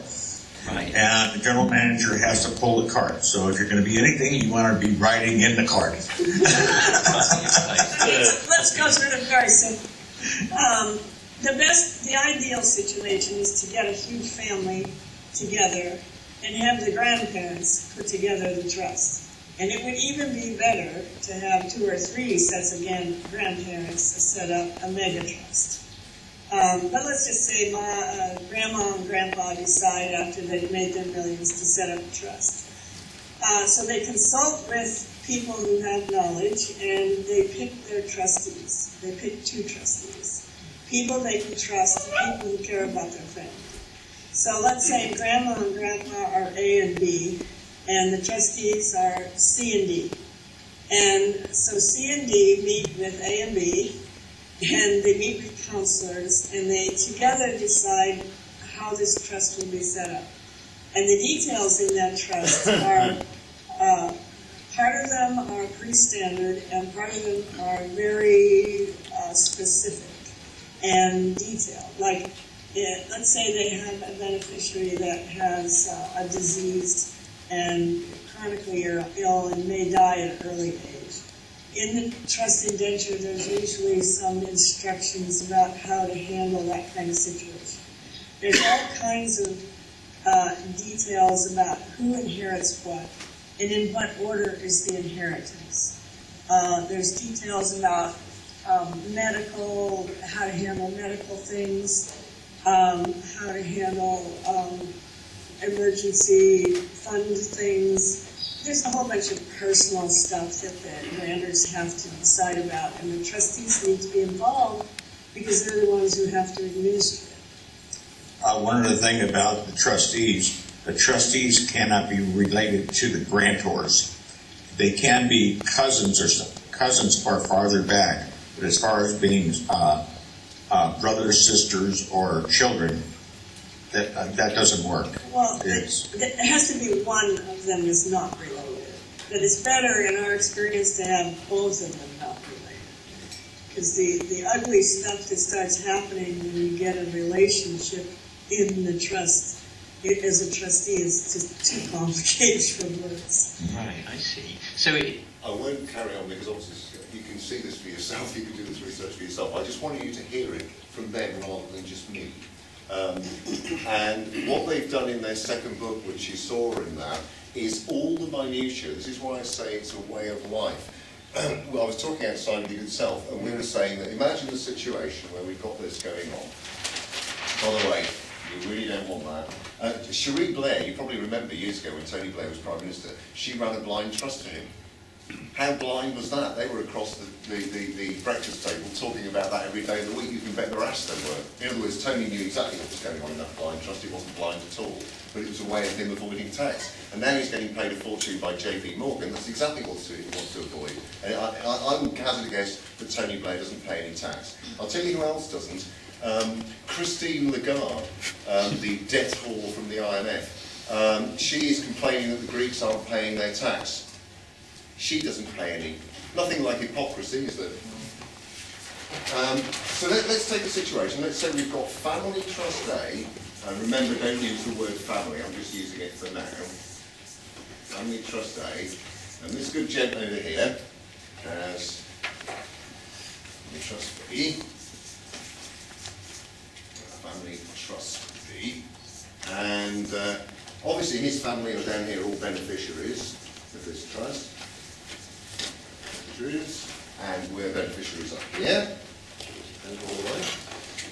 Right. And the general manager has to pull the cart. So if you're going to be anything, you want to be riding in the cart. Let's go through them very simple. The ideal situation is to get a huge family together and have the grandparents put together the trust. And it would even be better to have 2 or 3 sets of grandparents set up a mega trust. But let's just say my grandma and grandpa decide after they've made their millions to set up a trust. So they consult with people who have knowledge, and they pick their trustees. They pick 2 trustees. People they can trust, people who care about their family. So let's say grandma and grandpa are A and B, and the trustees are C and D. And so C and D meet with A and B, and they meet with counselors, and they together decide how this trust will be set up. And the details in that trust are, part of them are pretty standard, and part of them are very specific and detailed. Like, let's say they have a beneficiary that has a disease and chronically ill and may die at an early age. In the trust indenture, there's usually some instructions about how to handle that kind of situation. There's all kinds of details about who inherits what, and in what order is the inheritance. There's details about medical, how to handle medical things, how to handle emergency fund things. There's a whole bunch of personal stuff that the grantors have to decide about, and the trustees need to be involved because they're the ones who have to administer it. One other thing about the trustees cannot be related to the grantors. They can be cousins or cousins far farther back, but as far as being brothers, sisters, or children, that doesn't work. Well, it has to be one of them is not related. But it's better, in our experience, to have both of them not related. Because the ugly stuff that starts happening when you get a relationship in the trust, as a trustee, is just too complicated for words. Right, I see. So I won't carry on because obviously you can see this for yourself, you can do this research for yourself. I just wanted you to hear it from them rather than just me. And what they've done in their second book, which you saw in that, is all the minutiae. This is why I say it's a way of life. Well, I was talking outside with you yourself, and we were saying that imagine the situation where we've got this going on. By the way, you really don't want that. Cherie Blair, you probably remember years ago when Tony Blair was Prime Minister, she ran a blind trust for him. How blind was that? They were across the breakfast table talking about that every day of the week. You can bet their ass they were. In other words, Tony knew exactly what was going on in that blind trust. He wasn't blind at all. But it was a way of him avoiding tax. And now he's getting paid a fortune by JP Morgan. That's exactly what he wants to avoid. And I would hazard a guess that Tony Blair doesn't pay any tax. I'll tell you who else doesn't. Christine Lagarde, the debt whore from the IMF. She is complaining that the Greeks aren't paying their tax. She doesn't pay any. Nothing like hypocrisy, is there? So let's take a situation. Let's say we've got family trust A, and remember, don't use the word family, I'm just using it for now. Family trust A, and this good gent over here has family trust B, family trust B, and obviously his family are down here all beneficiaries of this trust. And we're beneficiaries up here.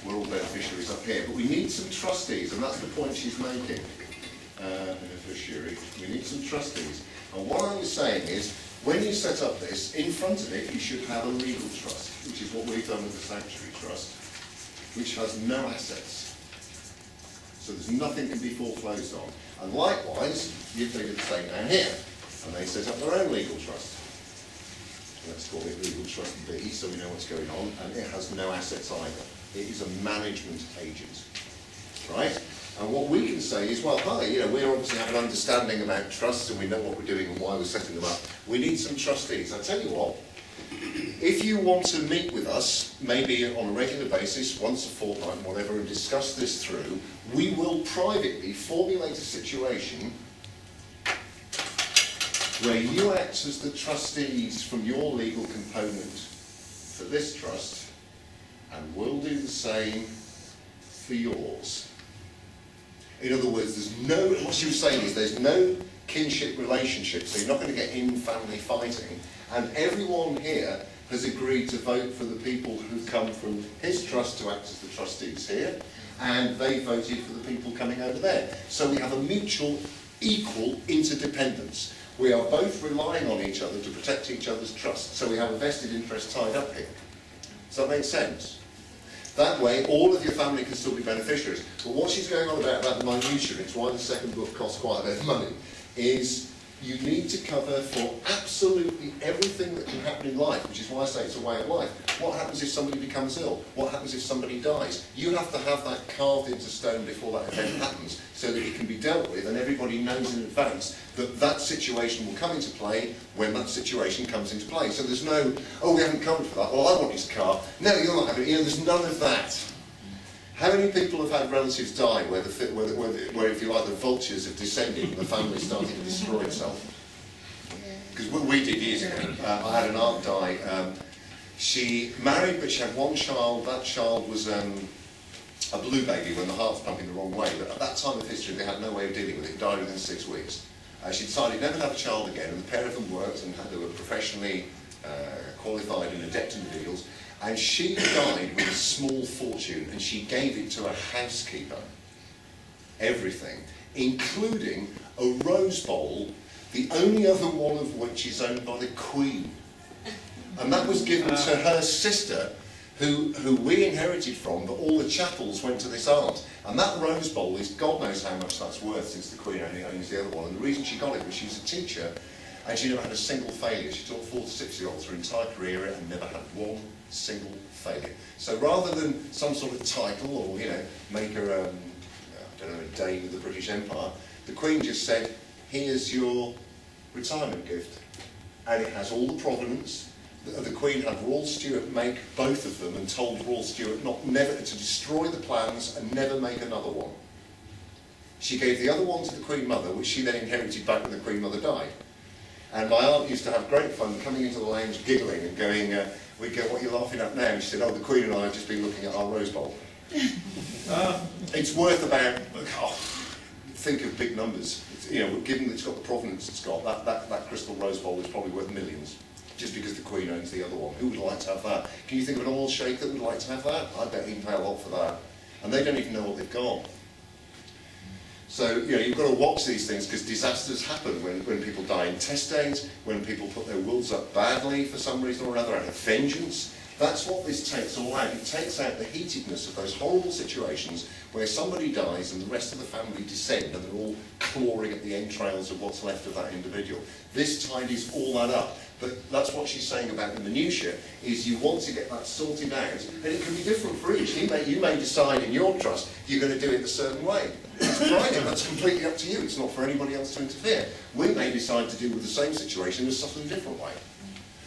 We're all beneficiaries up here. But we need some trustees, and that's the point she's making. Beneficiary. We need some trustees. And what I was saying is, when you set up this, in front of it you should have a legal trust, which is what we've done with the Sanctuary Trust, which has no assets. So there's nothing can be foreclosed on. And likewise, they did the same down here. And they set up their own legal trust. Let's call it Legal Trust B, so we know what's going on, and it has no assets either. It is a management agent, right? And what we can say is, well, hi, you know, we obviously have an understanding about trusts, and we know what we're doing and why we're setting them up. We need some trustees. I tell you what, if you want to meet with us, maybe on a regular basis, once a fortnight, whatever, and discuss this through, we will privately formulate a situation where you act as the trustees from your legal component for this trust, and we'll do the same for yours. In other words, there's no, what she was saying is there's no kinship relationship, so you're not going to get in-family fighting, and everyone here has agreed to vote for the people who come from his trust to act as the trustees here, and they voted for the people coming over there. So we have a mutual, equal interdependence. We are both relying on each other to protect each other's trust, so we have a vested interest tied up here. Does that make sense? That way, all of your family can still be beneficiaries. But what she's going on about the minutiae, it's why the second book costs quite a bit of money, is you need to cover for absolutely everything that can happen in life, which is why I say it's a way of life. What happens if somebody becomes ill? What happens if somebody dies? You have to have that carved into stone before that event happens, so that it can be dealt with, and everybody knows in advance that that situation will come into play when that situation comes into play. So there's no, oh, we haven't covered for that, well, I want his car. No, you're not having it. You know, there's none of that. How many people have had relatives die where, where if you like, the vultures have descended and the family started to destroy itself? Because what we did years ago, I had an aunt die. She married, but she had one child. That child was a blue baby when the heart's pumping the wrong way. But at that time of history, they had no way of dealing with it. It died within 6 weeks. She decided never to have a child again, and the pair of them worked, and they were professionally qualified and adept individuals. And she died with a small fortune, and she gave it to a housekeeper. Everything, including a rose bowl, the only other one of which is owned by the Queen. And that was given to her sister, who we inherited from, but all the chattels went to this aunt. And that rose bowl is, God knows how much that's worth, since the Queen only owns the other one. And the reason she got it was she was a teacher, and she never had a single failure. She taught 4 to 6-year-olds her entire career and never had one single failure. So rather than some sort of title, or, you know, make her, I don't know, a dame of the British Empire, the Queen just said, here's your retirement gift. And it has all the provenance. The Queen had Royal Stewart make both of them, and told Royal Stewart never to destroy the plans and never make another one. She gave the other one to the Queen Mother, which she then inherited back when the Queen Mother died. And my aunt used to have great fun coming into the lounge giggling and going, we'd go, what are you laughing at now? And she said, oh, the Queen and I have just been looking at our rose bowl. It's worth about, think of big numbers. It's, you know, given that it's got the provenance it's got, that crystal rose bowl is probably worth millions, just because the Queen owns the other one. Who would like to have that? Can you think of an oil sheikh that would like to have that? I bet he'd pay a lot for that. And they don't even know what they've got. So, you know, you've got to watch these things because disasters happen when people die intestate, when people put their wills up badly for some reason or another out of vengeance. That's what this takes all out. It takes out the heatedness of those horrible situations where somebody dies and the rest of the family descend and they're all clawing at the entrails of what's left of that individual. This tidies all that up. But that's what she's saying about the minutiae, is you want to get that sorted out, and it can be different for each. You may decide in your trust you're going to do it a certain way. It's private, that's completely up to you. It's not for anybody else to interfere. We may decide to deal with the same situation in a subtly different way.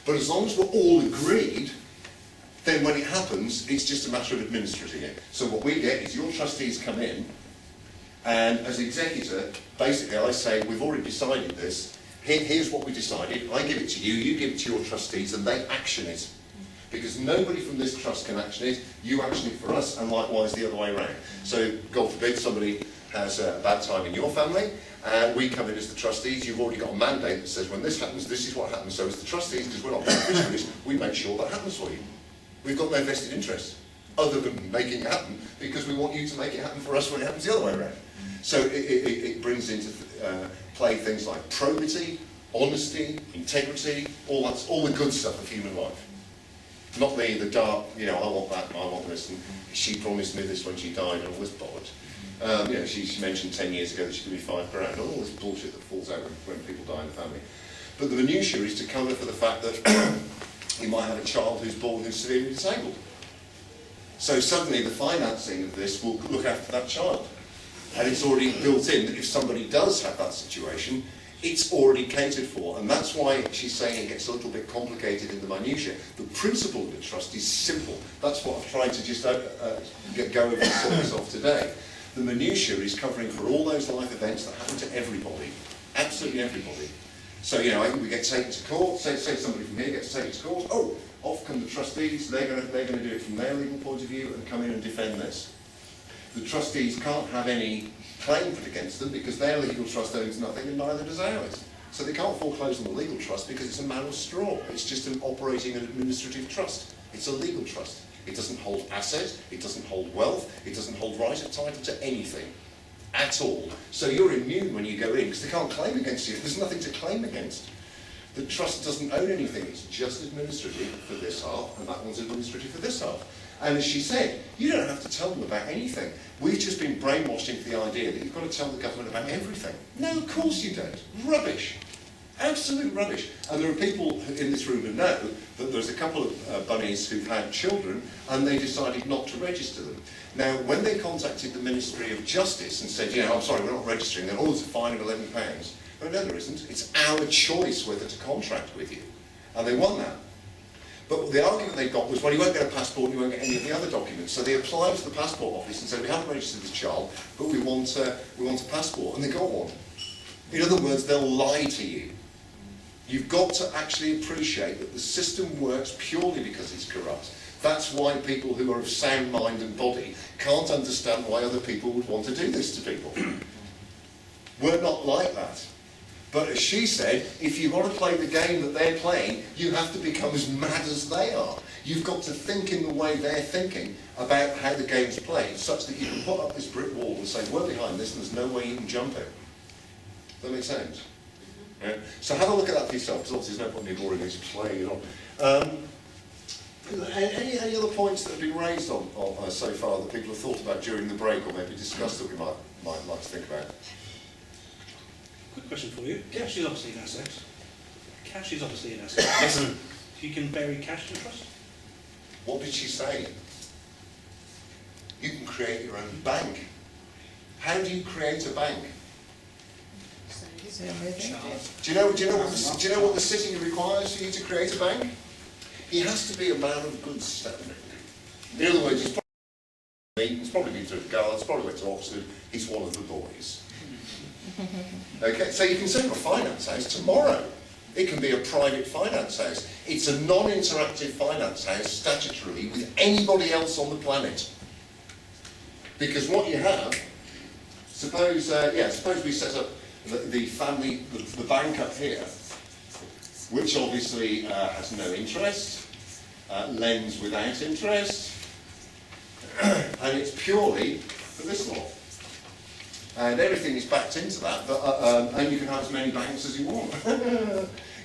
But as long as we're all agreed, then when it happens, it's just a matter of administering it. So what we get is your trustees come in, and as executor, basically I say, we've already decided this, here's what we decided, I give it to you, you give it to your trustees, and they action it. Because nobody from this trust can action it, you action it for us, and likewise the other way around. So, God forbid, somebody has a bad time in your family, and we come in as the trustees, you've already got a mandate that says when this happens, this is what happens. So as the trustees, because we're not beneficiaries, we make sure that happens for you. We've got no vested interest, other than making it happen, because we want you to make it happen for us when it happens the other way around. So it brings into play things like probity, honesty, integrity, all the good stuff of human life. Not the dark, you know, I want that and I want this, and she promised me this when she died and all this bollocks. You know, she mentioned 10 years ago that she could be £5,000, and all this bullshit that falls out when people die in the family. But the minutiae is to cover for the fact that you might have a child who's born who's severely disabled. So suddenly the financing of this will look after that child. And it's already built in that if somebody does have that situation, it's already catered for. And that's why she's saying it gets a little bit complicated in the minutiae. The principle of the trust is simple. That's what I've tried to just go over and sort this off today. The minutiae is covering for all those life events that happen to everybody. Absolutely everybody. So, you know, we get taken to court, say somebody from here gets taken to court, oh, off come the trustees, they're going to do it from their legal point of view and come in and defend this. The trustees can't have any claim put against them because their legal trust owns nothing and neither does ours. So they can't foreclose on the legal trust because it's a man of straw. It's just an operating and administrative trust. It's a legal trust. It doesn't hold asset, it doesn't hold wealth, it doesn't hold right of title to anything. At all. So you're immune when you go in because they can't claim against you. There's nothing to claim against. The trust doesn't own anything. It's just administrative for this half, and that one's administrative for this half. And as she said, you don't have to tell them about anything. We've just been brainwashed into the idea that you've got to tell the government about everything. No, of course you don't. Rubbish. Absolute rubbish. And there are people in this room who know that there's a couple of bunnies who've had children and they decided not to register them. Now, when they contacted the Ministry of Justice and said, you know, I'm sorry, we're not registering, then, oh, there's a fine of £11. Well, no, there isn't. It's our choice whether to contract with you. And they won that. But the argument they got was, well, you won't get a passport and you won't get any of the other documents. So they applied to the passport office and said, we haven't registered this child, but we want a passport. And they got one. In other words, they'll lie to you. You've got to actually appreciate that the system works purely because it's corrupt. That's why people who are of sound mind and body can't understand why other people would want to do this to people. We're not like that. But as she said, if you want to play the game that they're playing, you have to become as mad as they are. You've got to think in the way they're thinking about how the game's played, such that you can put up this brick wall and say, we're behind this and there's no way you can jump it. Does that make sense? Yeah. So have a look at that for yourself, because obviously there's no point in boring these playing it on. Any other points that have been raised on so far that people have thought about during the break, or maybe discussed that we might like to think about? Quick question for you. Cash is obviously an asset. Cash is obviously an asset. Yes. You can bury cash in trust? What did she say? You can create your own bank. How do you create a bank? Do you know what the city requires for you to create a bank? He has to be a man of good standing. In other words, he's probably been through the Guards, probably went to Oxford, he's one of the boys. Okay, so you can set up a finance house tomorrow. It can be a private finance house. It's a non-interactive finance house statutorily with anybody else on the planet. Because what you have, suppose we set up the family, the bank up here, which obviously has no interest, lends without interest, and it's purely for this lot. And everything is backed into that, but, and you can have as many banks as you want.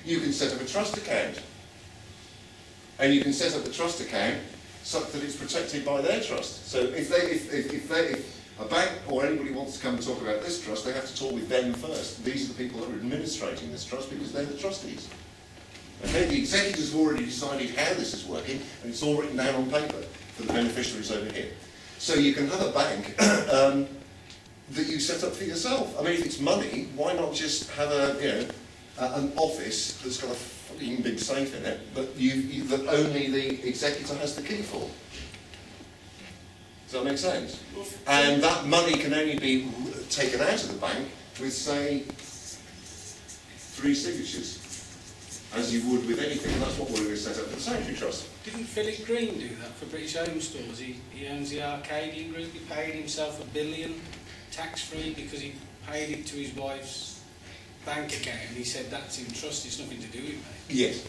You can set up a trust account. And you can set up the trust account so that it's protected by their trust. So if a bank or anybody wants to come and talk about this trust, they have to talk with them first. These are the people that are administrating this trust because they're the trustees. Okay, the executors have already decided how this is working, and it's all written down on paper for the beneficiaries over here. So you can have a bank that you set up for yourself. I mean, if it's money, why not just have an office that's got a fucking big safe in it that only the executor has the key for? Does that make sense? And that money can only be taken out of the bank with, say, 3 signatures, as you would with anything, and that's what we're going to set up for the Sanctuary Trust. Didn't Philip Green do that for British Home Stores? He owns the Arcadian Group. He paid himself $1 billion tax-free because he paid it to his wife's bank account, and he said that's in trust, it's nothing to do with me. Yes.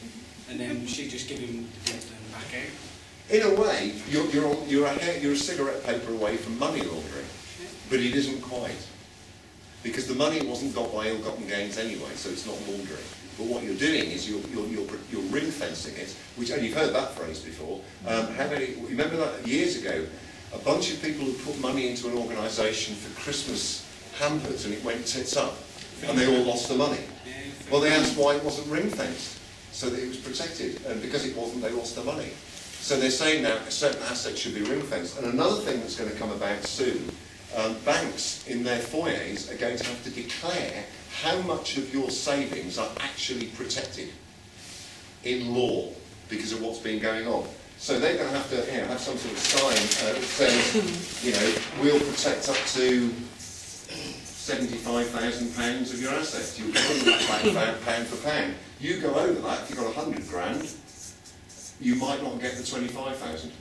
And then she just gave him the back out. In a way, you're a cigarette paper away from money laundering, but it isn't quite. Because the money wasn't got by ill-gotten gains anyway, so it's not laundering. But what you're doing is you're ring fencing it, which, and you've heard that phrase before. Remember that years ago, a bunch of people had put money into an organisation for Christmas hampers and it went tits up, and they all lost the money. Well, they asked why it wasn't ring fenced, so that it was protected, and because it wasn't, they lost the money. So they're saying now certain assets should be ring fenced. And another thing that's going to come about soon, banks in their foyers are going to have to declare how much of your savings are actually protected in law because of what's been going on. So they're going to have to have some sort of sign that says, we'll protect up to £75,000 of your assets. You'll get that back pound for pound. You go over that, if you've got 100 grand, you might not get the 25,000.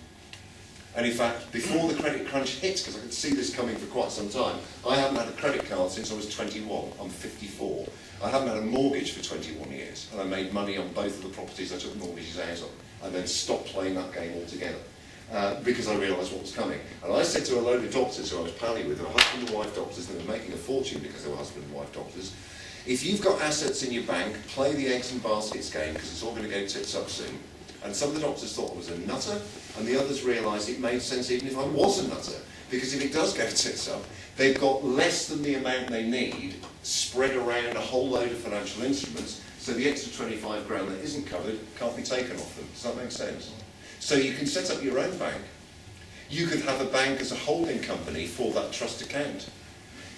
And in fact, before the credit crunch hit, because I could see this coming for quite some time, I haven't had a credit card since I was 21. I'm 54. I haven't had a mortgage for 21 years, and I made money on both of the properties I took mortgages out on. I then stopped playing that game altogether because I realised what was coming. And I said to a load of doctors who I was palling with, who were husband and wife doctors, and they were making a fortune because they were husband and wife doctors, if you've got assets in your bank, play the eggs and baskets game because it's all going to go tits up soon. And some of the doctors thought I was a nutter, and the others realised it made sense even if I was a nutter, because if it does go tits up, they've got less than the amount they need spread around a whole load of financial instruments, so the extra 25 grand that isn't covered can't be taken off them. Does that make sense? So you can set up your own bank. You could have a bank as a holding company for that trust account.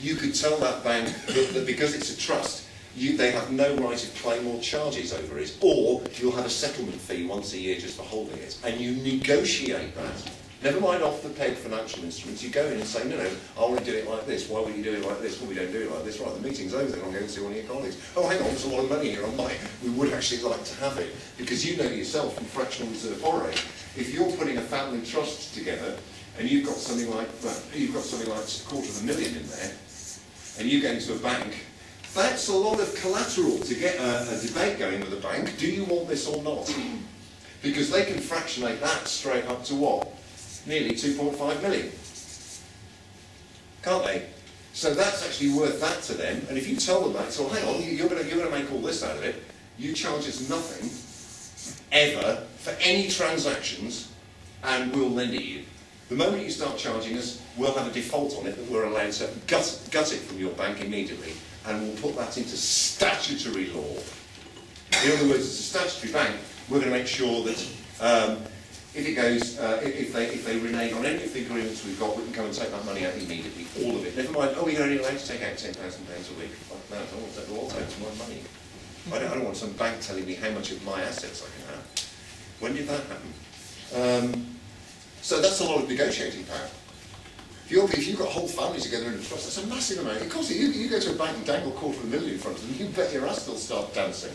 You could tell that bank that because it's a trust, they have no right of claim or charges over it, or you'll have a settlement fee once a year just for holding it, and you negotiate that. Never mind off the peg financial instruments, you go in and say, no, I want to do it like this. Why would you do it like this? Well, we don't do it like this. Right, the meeting's over, then I'll go and see one of your colleagues. Oh, hang on, there's a lot of money here on mine. We would actually like to have it. Because you know yourself from fractional reserve borrowing, if you're putting a family trust together, and you've got something like, $250,000 in there, and you go into a bank, that's a lot of collateral to get a debate going with a bank. Do you want this or not? Because they can fractionate that straight up to what? Nearly 2.5 million. Can't they? So that's actually worth that to them. And if you tell them that, so hang on, you're going to make all this out of it. You charge us nothing, ever, for any transactions, and we'll lend it you. The moment you start charging us, we'll have a default on it that we're allowed to gut it from your bank immediately, and we'll put that into statutory law. In other words, as a statutory bank, we're going to make sure that if it goes, if they renege on any of the agreements we've got, we can come and take that money out immediately, all of it. Never mind, you're only allowed to take out £10,000 a week. Like that, I don't want to take all out of my money. I don't want some bank telling me how much of my assets I can have. When did that happen? So that's a lot of negotiating power. If you've got a whole family together in a trust, that's a massive amount. Of course, you go to a bank and dangle $250,000 in front of them, you bet your ass they'll start dancing.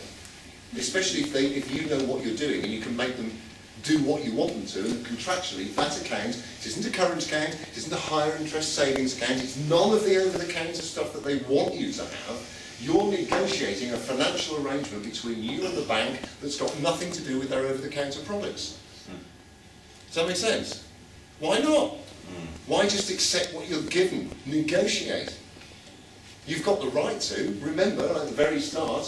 Especially if you know what you're doing and you can make them do what you want them to, and contractually, that account, it isn't a current account, it isn't a higher interest savings account, it's none of the over-the-counter stuff that they want you to have. You're negotiating a financial arrangement between you and the bank that's got nothing to do with their over-the-counter products. Does that make sense? Why not? Why just accept what you're given? Negotiate. You've got the right to. Remember, at the very start,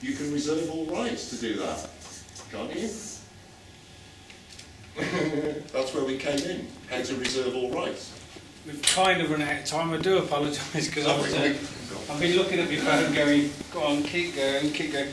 you can reserve all rights to do that, can't you? That's where we came in, how to reserve all rights. We've kind of run out of time. I do apologise because I've been looking at my phone going, go on, keep going, keep going.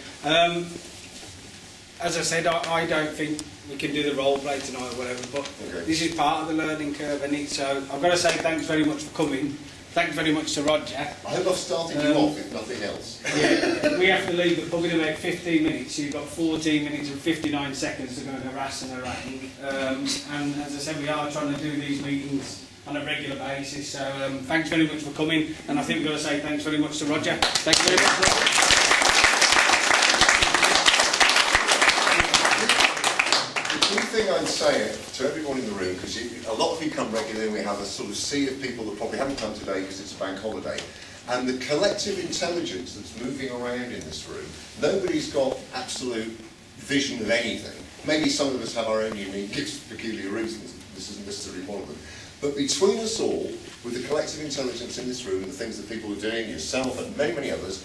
As I said, I don't think we can do the role play tonight or whatever, but this is part of the learning curve, and so I've got to say thanks very much for coming. Thanks very much to Roger. I hope I've started you off, if nothing else. Yeah, we have to leave the pub in about 15 minutes, so you've got 14 minutes and 59 seconds to go and harass and harangue. And as I said, we are trying to do these meetings on a regular basis, so thanks very much for coming, and I think we've got to say thanks very much to Roger. Thank you very much, Roger. The key thing I'd say to everyone in the room, because a lot of you come regularly, and we have a sort of sea of people that probably haven't come today because it's a bank holiday, and the collective intelligence that's moving around in this room, nobody's got absolute vision of anything. Maybe some of us have our own unique, peculiar reasons. This isn't necessarily one of them. But between us all, with the collective intelligence in this room and the things that people are doing, yourself and many, many others,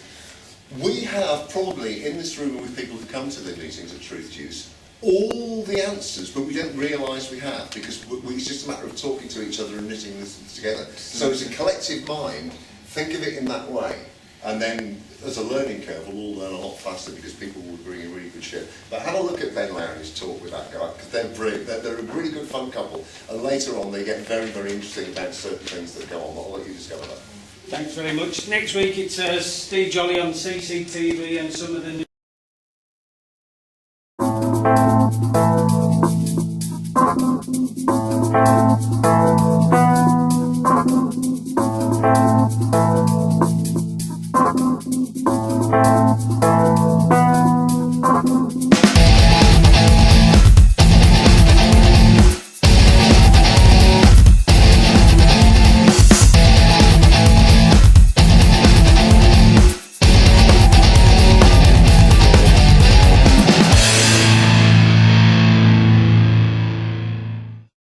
we have probably in this room and with people who come to the meetings at Truthjuice all the answers, but we don't realise we have, because it's just a matter of talking to each other and knitting this together. So as a collective mind, think of it in that way, and then as a learning curve, we'll all learn a lot faster because people will bring in really good shit. But have a look at Ben Lowry's talk with that guy, because they're brilliant. They're a really good fun couple, and later on they get very, very interesting about certain things that go on, but I'll let you discover that. Thanks very much. Next week it's Steve Jolly on CCTV and some of the new